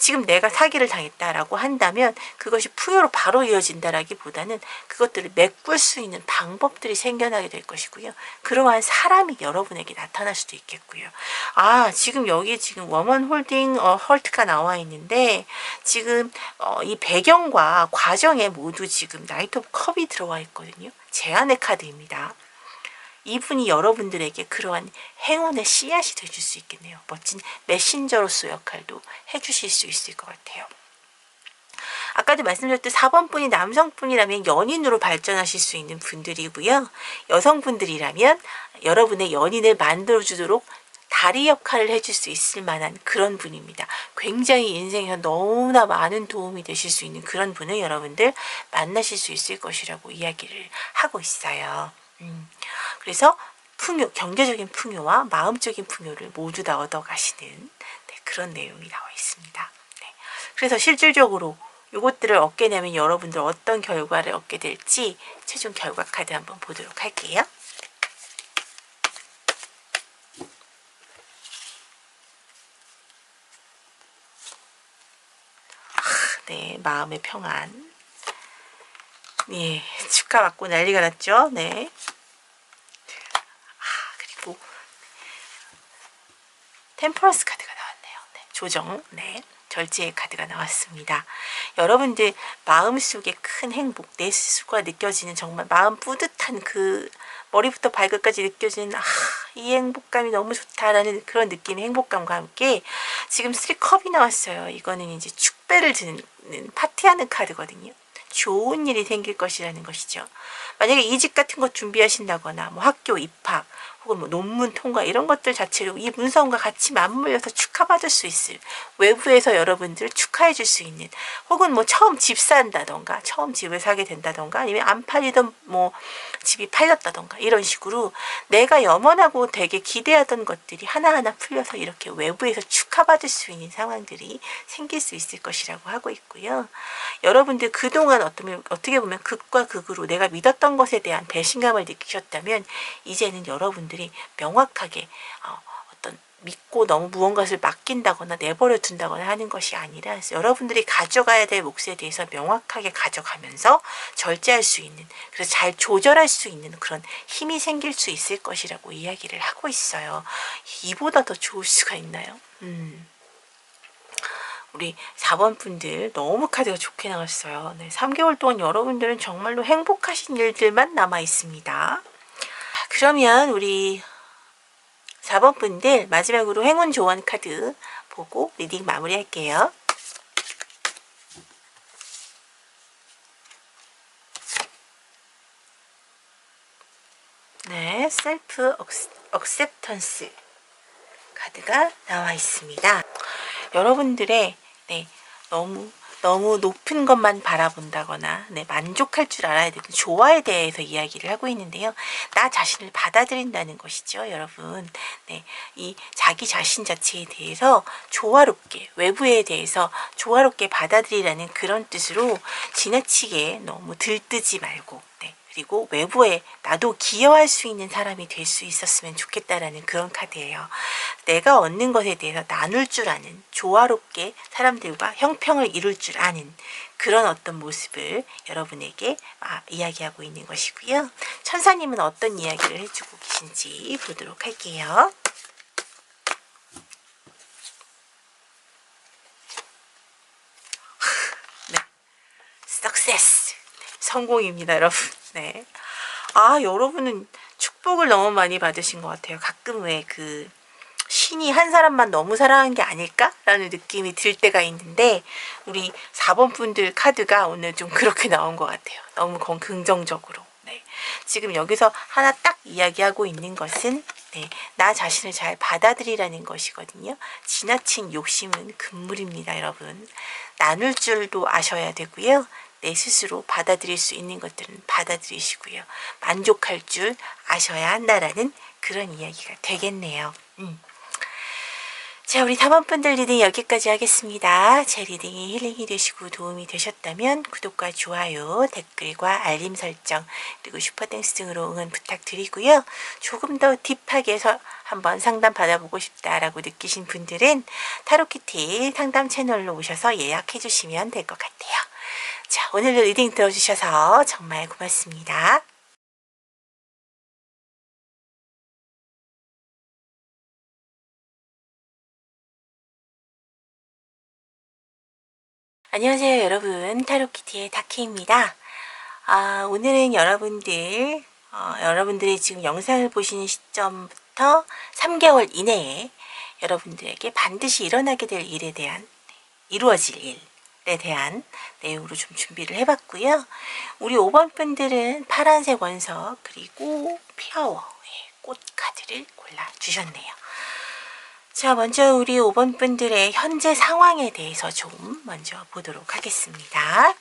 지금 내가 사기를 당했다라고 한다면 그것이 풍요로 바로 이어진다라기보다는 그것들을 메꿀 수 있는 방법들이 생겨나게 될 것이고요. 그러한 사람이 여러분에게 나타날 수도 있겠고요. 지금 여기 지금 워먼 홀딩 헐트가 나와 있는데 지금 이 배경과 과정에 모두 지금 나이트 오브 컵이 들어와 있거든요. 제안의 카드입니다. 이분이 여러분들에게 그러한 행운의 씨앗이 되줄 수 있겠네요. 멋진 메신저로서 역할도 해주실 수 있을 것 같아요. 아까도 말씀드렸듯 4번 분이 남성분이라면 연인으로 발전하실 수 있는 분들이고요. 여성분들이라면 여러분의 연인을 만들어주도록 다리 역할을 해줄 수 있을 만한 그런 분입니다. 굉장히 인생에서 너무나 많은 도움이 되실 수 있는 그런 분을 여러분들 만나실 수 있을 것이라고 이야기를 하고 있어요. 그래서 경제적인 풍요와 마음적인 풍요를 모두 다 얻어가시는 그런 내용이 나와 있습니다. 그래서 실질적으로 요것들을 얻게 되면 여러분들 어떤 결과를 얻게 될지 최종 결과 카드 한번 보도록 할게요. 네, 마음의 평안. 예, 축하받고 난리가 났죠. 네. 그리고 템퍼런스 카드가 나왔네요. 네, 조정. 네. 절제의 카드가 나왔습니다. 여러분들 마음속에 큰 행복, 내 스스로가 느껴지는 정말 마음 뿌듯한 그 머리부터 발끝까지 느껴지는 이 행복감이 너무 좋다라는 그런 느낌의 행복감과 함께 지금 3컵이 나왔어요. 이거는 이제 축배를 드는 파티하는 카드거든요. 좋은 일이 생길 것이라는 것이죠. 만약에 이직 같은 것 준비하신다거나 뭐 학교 입학 혹은 뭐 논문 통과 이런 것들 자체로 이 문서운과 같이 맞물려서 축하받을 수 있을, 외부에서 여러분들 축하해 줄 수 있는, 혹은 뭐 처음 집 산다던가 처음 집을 사게 된다던가 아니면 안 팔리던 뭐 집이 팔렸다던가 이런 식으로 내가 염원하고 되게 기대하던 것들이 하나하나 풀려서 이렇게 외부에서 축하받을 수 있는 상황들이 생길 수 있을 것이라고 하고 있고요. 여러분들 그동안 어떻게 보면 극과 극으로 내가 믿었던 것에 대한 배신감을 느끼셨다면 이제는 여러분들이 명확하게 어떤 믿고 너무 무언가를 맡긴다거나 내버려 둔다거나 하는 것이 아니라 여러분들이 가져가야 될 몫에 대해서 명확하게 가져가면서 절제할 수 있는, 그래서 잘 조절할 수 있는 그런 힘이 생길 수 있을 것이라고 이야기를 하고 있어요. 이보다 더 좋을 수가 있나요? 우리 4번 분들 너무 카드가 좋게 나왔어요. 네, 3개월 동안 여러분들은 정말로 행복하신 일들만 남아 있습니다. 그러면 우리 4번 분들 마지막으로 행운 조언 카드 보고 리딩 마무리 할게요. 네, 셀프 억셉턴스 카드가 나와 있습니다. 여러분들의 너무 높은 것만 바라본다거나 만족할 줄 알아야 되는 조화에 대해서 이야기를 하고 있는데요. 나 자신을 받아들인다는 것이죠, 여러분. 이 자기 자신 자체에 대해서 조화롭게, 외부에 대해서 조화롭게 받아들이라는 그런 뜻으로 지나치게 너무 들뜨지 말고 그리고 외부에 나도 기여할 수 있는 사람이 될 수 있었으면 좋겠다라는 그런 카드예요. 내가 얻는 것에 대해서 나눌 줄 아는, 조화롭게 사람들과 형평을 이룰 줄 아는 그런 어떤 모습을 여러분에게 이야기하고 있는 것이고요. 천사님은 어떤 이야기를 해주고 계신지 보도록 할게요. 네, success, 성공입니다, 여러분. 네. 여러분은 축복을 너무 많이 받으신 것 같아요. 가끔 왜 신이 한 사람만 너무 사랑한 게 아닐까라는 느낌이 들 때가 있는데 우리 4번 분들 카드가 오늘 좀 그렇게 나온 것 같아요. 너무 긍정적으로. 지금 여기서 하나 딱 이야기하고 있는 것은 나 자신을 잘 받아들이라는 것이거든요. 지나친 욕심은 금물입니다, 여러분. 나눌 줄도 아셔야 되고요. 내 스스로 받아들일 수 있는 것들은 받아들이시고요. 만족할 줄 아셔야 한다라는 그런 이야기가 되겠네요. 자, 우리 4번 분들 리딩 여기까지 하겠습니다. 제 리딩이 힐링이 되시고 도움이 되셨다면 구독과 좋아요, 댓글과 알림 설정, 그리고 슈퍼땡스 등으로 응원 부탁드리고요. 조금 더 딥하게 한번 상담 받아보고 싶다라고 느끼신 분들은 타로키티 상담 채널로 오셔서 예약해 주시면 될 것 같아요. 자, 오늘도 리딩 들어주셔서 정말 고맙습니다. 안녕하세요, 여러분. 타로키티의 다키입니다. 오늘은 여러분들이 지금 영상을 보시는 시점부터 3개월 이내에 여러분들에게 반드시 일어나게 될 일에 대한, 이루어질 일에 대한 내용으로 좀 준비를 해봤고요. 우리 5번 분들은 파란색 원석 그리고 플라워, 꽃 카드를 골라주셨네요. 자, 먼저 우리 5번 분들의 현재 상황에 대해서 좀 먼저 보도록 하겠습니다.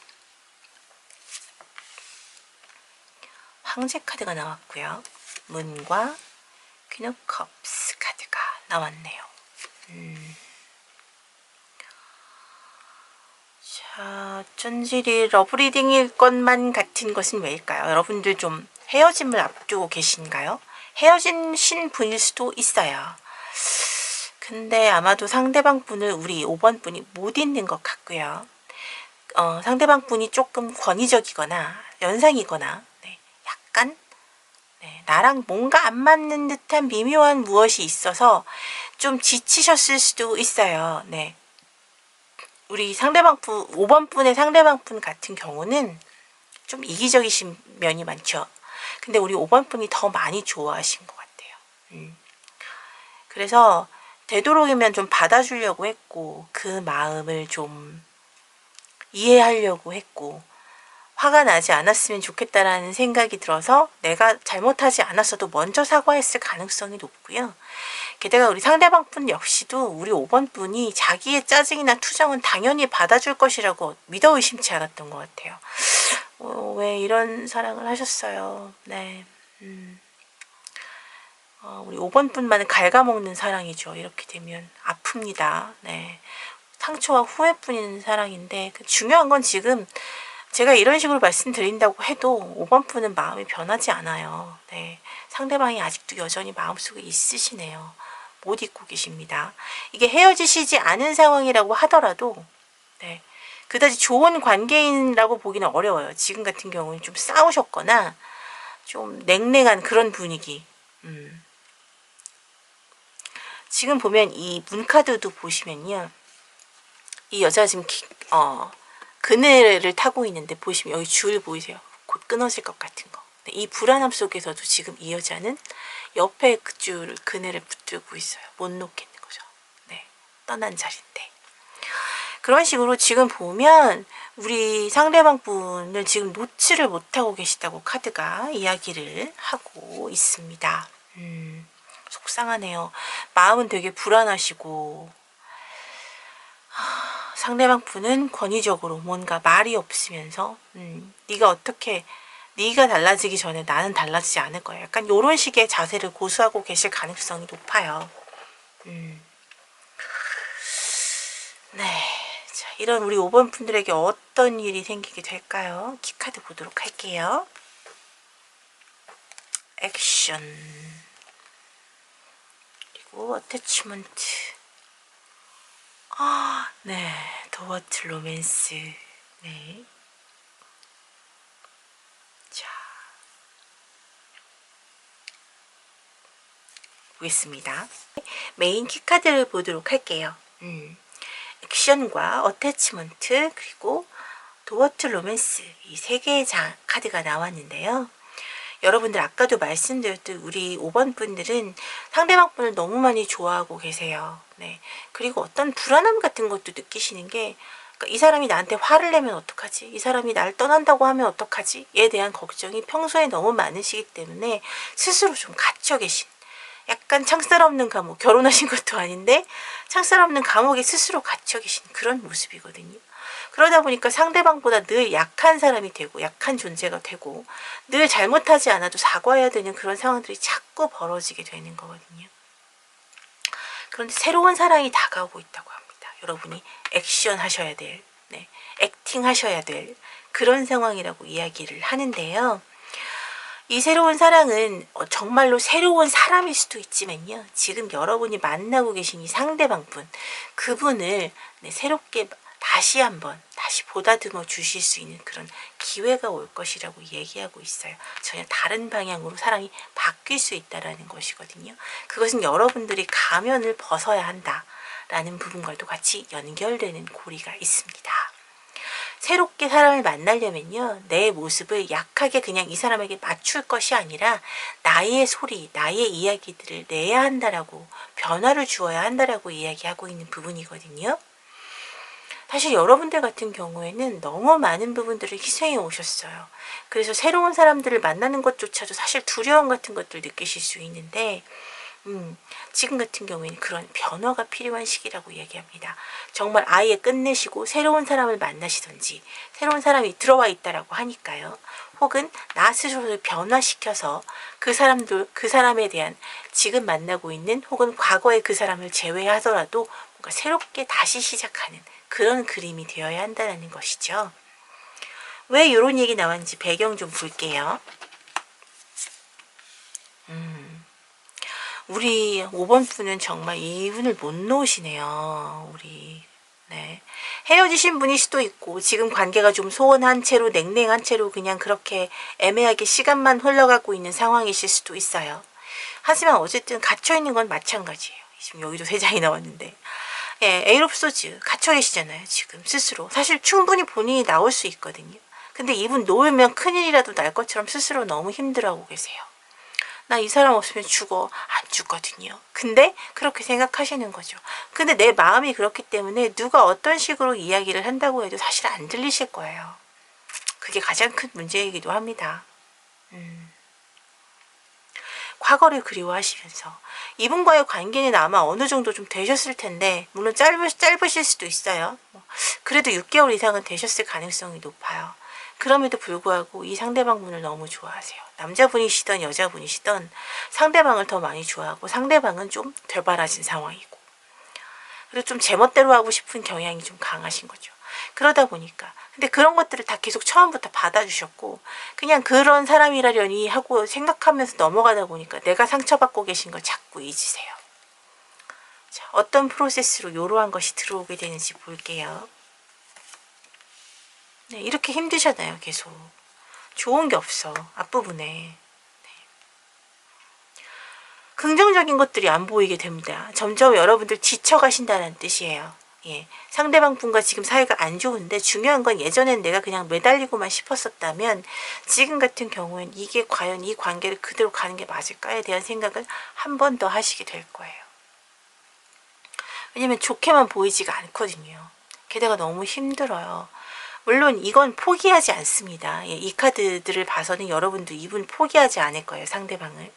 황제 카드가 나왔고요. 문과 퀸 오브 컵스 카드가 나왔네요. 자, 전질이 러브리딩일 것만 같은 것은 왜일까요? 여러분들 좀 헤어짐을 앞두고 계신가요? 헤어진 분일 수도 있어요. 근데 아마도 상대방 분을 우리 5번 분이 못 잊는 것 같고요. 상대방 분이 조금 권위적이거나 연상이거나 약간 나랑 뭔가 안 맞는 듯한 미묘한 무엇이 있어서 좀 지치셨을 수도 있어요. 네. 우리 상대방 분, 5번 분의 상대방 분 같은 경우는 좀 이기적이신 면이 많죠. 근데 우리 5번 분이 더 많이 좋아하신 것 같아요. 그래서 되도록이면 좀 받아주려고 했고, 그 마음을 좀 이해하려고 했고, 화가 나지 않았으면 좋겠다라는 생각이 들어서 내가 잘못하지 않았어도 먼저 사과했을 가능성이 높고요. 게다가 우리 상대방 분 역시도 우리 5번 분이 자기의 짜증이나 투정은 당연히 받아줄 것이라고 믿어 의심치 않았던 것 같아요. 왜 이런 사랑을 하셨어요. 네. 우리 5번 분만은 갉아먹는 사랑이죠. 이렇게 되면 아픕니다. 네. 상처와 후회뿐인 사랑인데 중요한 건 지금 제가 이런 식으로 말씀드린다고 해도 5번 분은 마음이 변하지 않아요. 네. 상대방이 아직도 여전히 마음속에 있으시네요. 못 잊고 계십니다. 이게 헤어지시지 않은 상황이라고 하더라도 네. 그다지 좋은 관계인이라고 보기는 어려워요. 지금 같은 경우는 좀 싸우셨거나 좀 냉랭한 그런 분위기. 지금 보면 이 문카드도 보시면요. 이 여자가 지금 그네를 타고 있는데 보시면 여기 줄 보이세요? 곧 끊어질 것 같은 거. 이 불안함 속에서도 지금 이 여자는 옆에 그 줄 그네를 붙들고 있어요. 못 놓겠는 거죠. 네, 떠난 자리인데. 그런 식으로 지금 보면 우리 상대방 분을 지금 놓지를 못하고 계시다고 카드가 이야기를 하고 있습니다. 속상하네요. 마음은 되게 불안하시고 상대방 분은 권위적으로 뭔가 말이 없으면서 네가 달라지기 전에 나는 달라지지 않을 거야. 약간 이런 식의 자세를 고수하고 계실 가능성이 높아요. 네. 자, 이런 우리 5번 분들에게 어떤 일이 생기게 될까요? 키카드 보도록 할게요. 액션. 그리고 어태치먼트. 네. 더워트 로맨스. 네. 자. 보겠습니다. 메인 키카드를 보도록 할게요. 액션과 어태치먼트 그리고 도어트 로맨스 이 세 개의 카드가 나왔는데요. 여러분들 아까도 말씀드렸듯 우리 5번 분들은 상대방 분을 너무 많이 좋아하고 계세요. 네. 그리고 어떤 불안함 같은 것도 느끼시는 게 그러니까 이 사람이 나한테 화를 내면 어떡하지? 이 사람이 날 떠난다고 하면 어떡하지? 에 대한 걱정이 평소에 너무 많으시기 때문에 스스로 좀 갇혀 계신 약간 창살 없는 감옥, 결혼하신 것도 아닌데 창살 없는 감옥에 스스로 갇혀 계신 그런 모습이거든요. 그러다 보니까 상대방보다 늘 약한 사람이 되고 약한 존재가 되고 늘 잘못하지 않아도 사과해야 되는 그런 상황들이 자꾸 벌어지게 되는 거거든요. 그런데 새로운 사랑이 다가오고 있다고 합니다. 여러분이 액션 하셔야 될, 액팅 하셔야 될 그런 상황이라고 이야기를 하는데요. 이 새로운 사랑은 정말로 새로운 사람일 수도 있지만요. 지금 여러분이 만나고 계신 이 상대방 분, 그분을 새롭게 다시 보다듬어 주실 수 있는 그런 기회가 올 것이라고 얘기하고 있어요. 전혀 다른 방향으로 사랑이 바뀔 수 있다는 것이거든요. 그것은 여러분들이 가면을 벗어야 한다라는 부분과도 같이 연결되는 고리가 있습니다. 새롭게 사람을 만나려면요. 내 모습을 약하게 그냥 이 사람에게 맞출 것이 아니라 나의 소리, 나의 이야기들을 내야 한다라고 변화를 주어야 한다라고 이야기하고 있는 부분이거든요. 사실 여러분들 같은 경우에는 너무 많은 부분들을 희생해 오셨어요. 그래서 새로운 사람들을 만나는 것조차도 사실 두려움 같은 것들 느끼실 수 있는데 지금 같은 경우에는 그런 변화가 필요한 시기라고 얘기합니다. 정말 아예 끝내시고 새로운 사람을 만나시든지 새로운 사람이 들어와 있다라고 하니까요. 혹은 나 스스로를 변화시켜서 그 사람에 대한 지금 만나고 있는 혹은 과거의 그 사람을 제외하더라도 뭔가 새롭게 다시 시작하는 그런 그림이 되어야 한다는 것이죠. 왜 이런 얘기 나왔는지 배경 좀 볼게요. 우리 5번 분은 정말 이분을 못 놓으시네요. 우리 네. 헤어지신 분일 수도 있고 지금 관계가 좀 소원한 채로 냉랭한 채로 그냥 그렇게 애매하게 시간만 흘러가고 있는 상황이실 수도 있어요. 하지만 어쨌든 갇혀있는 건 마찬가지예요. 지금 여기도 3장이 나왔는데 예, 에이롭 소즈 갇혀 계시잖아요. 지금 스스로. 사실 충분히 본인이 나올 수 있거든요. 근데 이분 놓으면 큰일이라도 날 것처럼 스스로 너무 힘들어하고 계세요. 나 이 사람 없으면 죽어. 안 죽거든요. 근데 그렇게 생각하시는 거죠. 근데 내 마음이 그렇기 때문에 누가 어떤 식으로 이야기를 한다고 해도 사실 안 들리실 거예요. 그게 가장 큰 문제이기도 합니다. 과거를 그리워하시면서 이분과의 관계는 아마 어느 정도 좀 되셨을 텐데 물론 짧으실 수도 있어요. 그래도 6개월 이상은 되셨을 가능성이 높아요. 그럼에도 불구하고 이 상대방 분을 너무 좋아하세요. 남자분이시던 여자분이시던 상대방을 더 많이 좋아하고 상대방은 좀 되바라진 상황이고 그리고 좀 제멋대로 하고 싶은 경향이 좀 강하신 거죠. 그러다 보니까 근데 그런 것들을 다 계속 처음부터 받아주셨고 그냥 그런 사람이라려니 하고 생각하면서 넘어가다 보니까 내가 상처받고 계신 걸 자꾸 잊으세요. 자, 어떤 프로세스로 이러한 것이 들어오게 되는지 볼게요. 네, 이렇게 힘드잖아요. 계속 좋은 게 없어 앞부분에. 네. 긍정적인 것들이 안 보이게 됩니다. 점점 여러분들 지쳐가신다는 뜻이에요. 예, 상대방 분과 지금 사이가 안 좋은데 중요한 건 예전엔 내가 그냥 매달리고만 싶었었다면 지금 같은 경우엔 이게 과연 이 관계를 그대로 가는 게 맞을까에 대한 생각을 한 번 더 하시게 될 거예요. 왜냐면 좋게만 보이지가 않거든요. 게다가 너무 힘들어요. 물론 이건 포기하지 않습니다. 예, 이 카드들을 봐서는 여러분도 이분 포기하지 않을 거예요. 상대방을.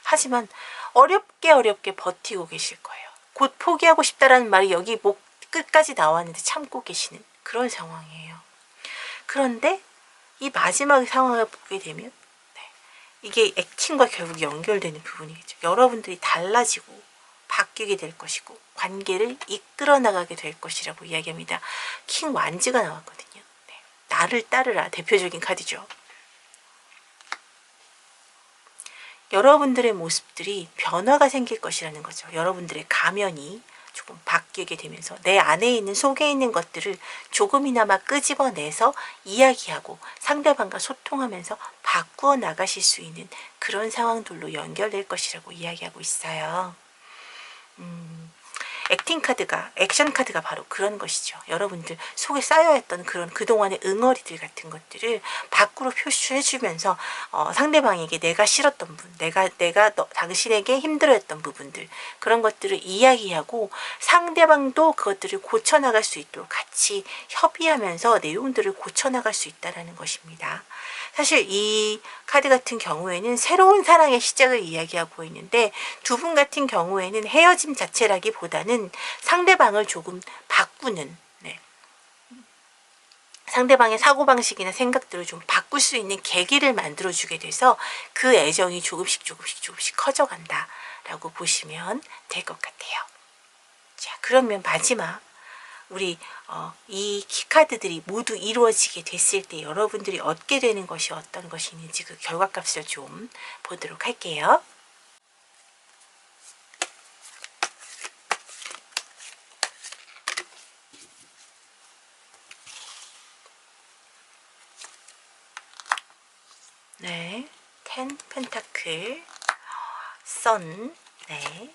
하지만 어렵게 버티고 계실 거예요. 곧 포기하고 싶다라는 말이 여기 목 끝까지 나왔는데 참고 계시는 그런 상황이에요. 그런데 이 마지막 상황을 보게 되면 네, 이게 액팅과 결국 연결되는 부분이겠죠. 여러분들이 달라지고 바뀌게 될 것이고 관계를 이끌어 나가게 될 것이라고 이야기합니다. 킹 완즈가 나왔거든요. 네, 나를 따르라 대표적인 카드죠. 여러분들의 모습들이 변화가 생길 것이라는 거죠. 여러분들의 가면이 조금 바뀌게 되면서 내 안에 있는 속에 있는 것들을 조금이나마 끄집어내서 이야기하고 상대방과 소통하면서 바꾸어 나가실 수 있는 그런 상황들로 연결될 것이라고 이야기하고 있어요. 액팅 카드가, 액션 카드가 바로 그런 것이죠. 여러분들 속에 쌓여있던 그런 그동안의 응어리들 같은 것들을 밖으로 표출해주면서 상대방에게 내가 싫었던 부분, 내가 당신에게 힘들어했던 부분들 그런 것들을 이야기하고 상대방도 그것들을 고쳐나갈 수 있도록 같이 협의하면서 내용들을 고쳐나갈 수 있다는 것입니다. 사실 이 카드 같은 경우에는 새로운 사랑의 시작을 이야기하고 있는데 두 분 같은 경우에는 헤어짐 자체라기보다는 상대방을 조금 바꾸는 네. 상대방의 사고방식이나 생각들을 좀 바꿀 수 있는 계기를 만들어주게 돼서 그 애정이 조금씩 커져간다 라고 보시면 될 것 같아요. 자, 그러면 마지막 우리 이 키카드들이 모두 이루어지게 됐을 때 여러분들이 얻게 되는 것이 어떤 것이 있는지 그 결과값을 좀 보도록 할게요. 네, 10 펜타클, 선, 네.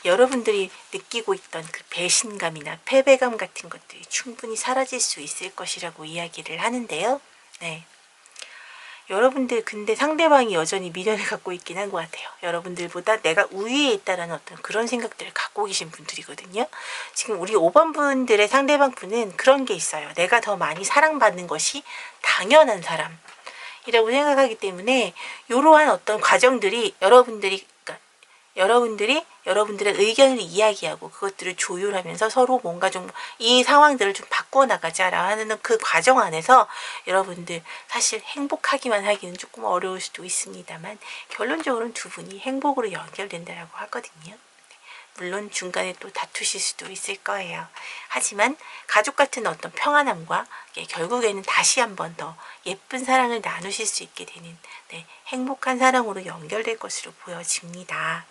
여러분들이 느끼고 있던 그 배신감이나 패배감 같은 것들이 충분히 사라질 수 있을 것이라고 이야기를 하는데요. 네. 여러분들 근데 상대방이 여전히 미련을 갖고 있긴 한 것 같아요. 여러분들보다 내가 우위에 있다는 어떤 그런 생각들을 갖고 계신 분들이거든요. 지금 우리 5번 분들의 상대방 분은 그런 게 있어요. 내가 더 많이 사랑받는 것이 당연한 사람이라고 생각하기 때문에 이러한 어떤 과정들이 여러분들의 의견을 이야기하고 그것들을 조율하면서 서로 뭔가 좀 이 상황들을 좀 바꾸어 나가자라 하는 그 과정 안에서 여러분들 사실 행복하기만 하기는 조금 어려울 수도 있습니다만 결론적으로는 두 분이 행복으로 연결된다라고 하거든요. 물론 중간에 또 다투실 수도 있을 거예요. 하지만 가족 같은 어떤 평안함과 결국에는 다시 한 번 더 예쁜 사랑을 나누실 수 있게 되는 행복한 사랑으로 연결될 것으로 보여집니다.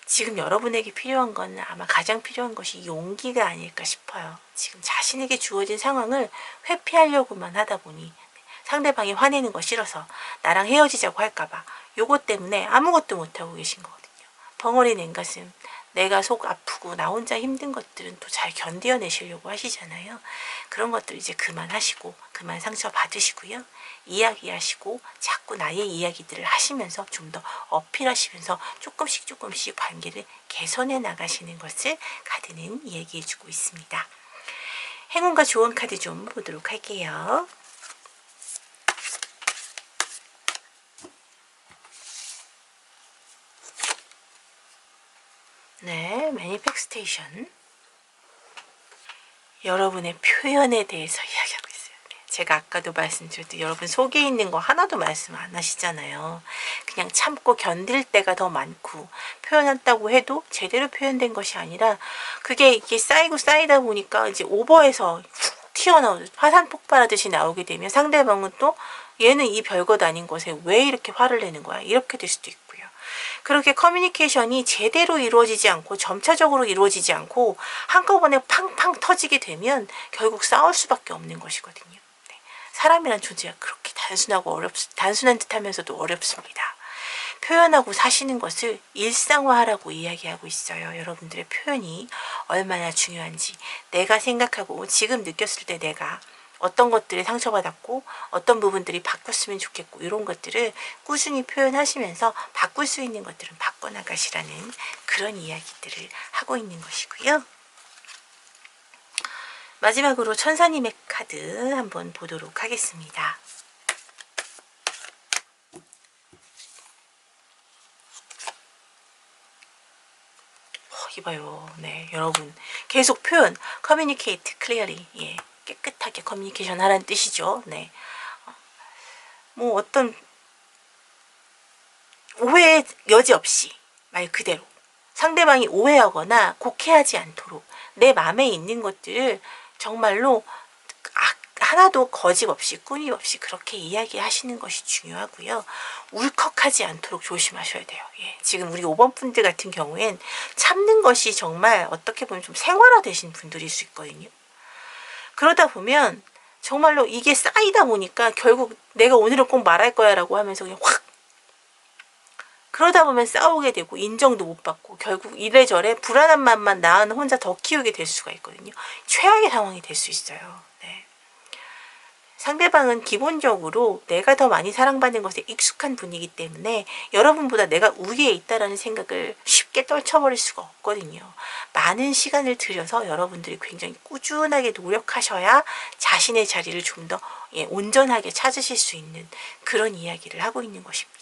지금 여러분에게 필요한 건 아마 가장 필요한 것이 용기가 아닐까 싶어요. 지금 자신에게 주어진 상황을 회피하려고만 하다 보니 상대방이 화내는 거 싫어서 나랑 헤어지자고 할까봐 요것 때문에 아무것도 못하고 계신 거거든요. 벙어리 냉가슴, 내가 속 아프고 나 혼자 힘든 것들은 또 잘 견뎌내시려고 하시잖아요. 그런 것들 이제 그만하시고 그만 상처 받으시고요. 이야기하시고 자꾸 나의 이야기들을 하시면서 좀 더 어필하시면서 조금씩 관계를 개선해 나가시는 것을 카드는 얘기해주고 있습니다. 행운과 조언 카드 좀 보도록 할게요. 네, 매니페스테이션. 여러분의 표현에 대해서 이야기하고 있어요. 제가 아까도 말씀드렸듯이 여러분 속에 있는 거 하나도 말씀 안 하시잖아요. 그냥 참고 견딜 때가 더 많고 표현한다고 해도 제대로 표현된 것이 아니라 그게 이게 쌓이고 쌓이다 보니까 이제 오버해서 훅 튀어나오는 화산 폭발하듯이 나오게 되면 상대방은 또 얘는 이 별것 아닌 것에 왜 이렇게 화를 내는 거야? 이렇게 될 수도 있고요. 그렇게 커뮤니케이션이 제대로 이루어지지 않고 점차적으로 이루어지지 않고 한꺼번에 팡팡 터지게 되면 결국 싸울 수밖에 없는 것이거든요. 사람이란 존재가 그렇게 단순한 듯하면서도 어렵습니다. 표현하고 사시는 것을 일상화하라고 이야기하고 있어요. 여러분들의 표현이 얼마나 중요한지 내가 생각하고 지금 느꼈을 때 내가 어떤 것들에 상처받았고 어떤 부분들이 바뀌었으면 좋겠고 이런 것들을 꾸준히 표현하시면서 바꿀 수 있는 것들은 바꿔나가시라는 그런 이야기들을 하고 있는 것이고요. 마지막으로 천사님의 카드 한번 보도록 하겠습니다. 이봐요. 네, 여러분 계속 표현, communicate clearly. 예, 깨끗하게 커뮤니케이션 하라는 뜻이죠. 네, 뭐 어떤 오해의 여지 없이 말 그대로 상대방이 오해하거나 곡해하지 않도록 내 마음에 있는 것들을 정말로 하나도 거짓 없이 꾸밈 없이 그렇게 이야기하시는 것이 중요하고요. 울컥하지 않도록 조심하셔야 돼요. 예, 지금 우리 5번 분들 같은 경우엔 참는 것이 정말 어떻게 보면 좀 생활화되신 분들일 수 있거든요. 그러다 보면 정말로 이게 쌓이다 보니까 결국 내가 오늘은 꼭 말할 거야 라고 하면서 그냥 확 그러다 보면 싸우게 되고 인정도 못 받고 결국 이래저래 불안한 마음만 나는 혼자 더 키우게 될 수가 있거든요. 최악의 상황이 될 수 있어요. 네. 상대방은 기본적으로 내가 더 많이 사랑받는 것에 익숙한 분이기 때문에 여러분보다 내가 우위에 있다라는 생각을 쉽게 떨쳐버릴 수가 없거든요. 많은 시간을 들여서 여러분들이 굉장히 꾸준하게 노력하셔야 자신의 자리를 좀 더 온전하게 찾으실 수 있는 그런 이야기를 하고 있는 것입니다.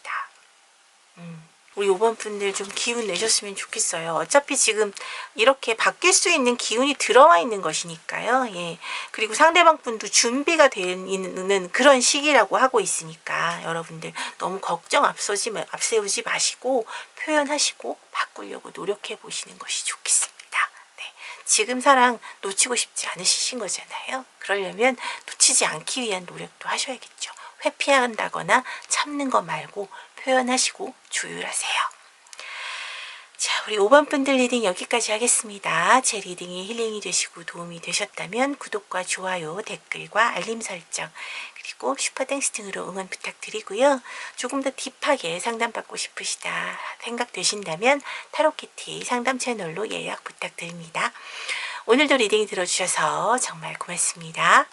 우리 5번 분들 좀 기운 내셨으면 좋겠어요. 어차피 지금 이렇게 바뀔 수 있는 기운이 들어와 있는 것이니까요. 예. 그리고 상대방 분도 준비가 되는 그런 시기라고 하고 있으니까 여러분들 너무 걱정 앞세우지 마시고 표현하시고 바꾸려고 노력해 보시는 것이 좋겠습니다. 네. 지금 사랑 놓치고 싶지 않으신 거잖아요. 그러려면 놓치지 않기 위한 노력도 하셔야겠죠. 회피한다거나 참는 거 말고 표현하시고 조율하세요. 자, 우리 5번 분들 리딩 여기까지 하겠습니다. 제 리딩이 힐링이 되시고 도움이 되셨다면 구독과 좋아요, 댓글과 알림 설정 그리고 슈퍼땡스 등으로 응원 부탁드리고요. 조금 더 딥하게 상담받고 싶으시다 생각되신다면 타로키티 상담 채널로 예약 부탁드립니다. 오늘도 리딩 들어주셔서 정말 고맙습니다.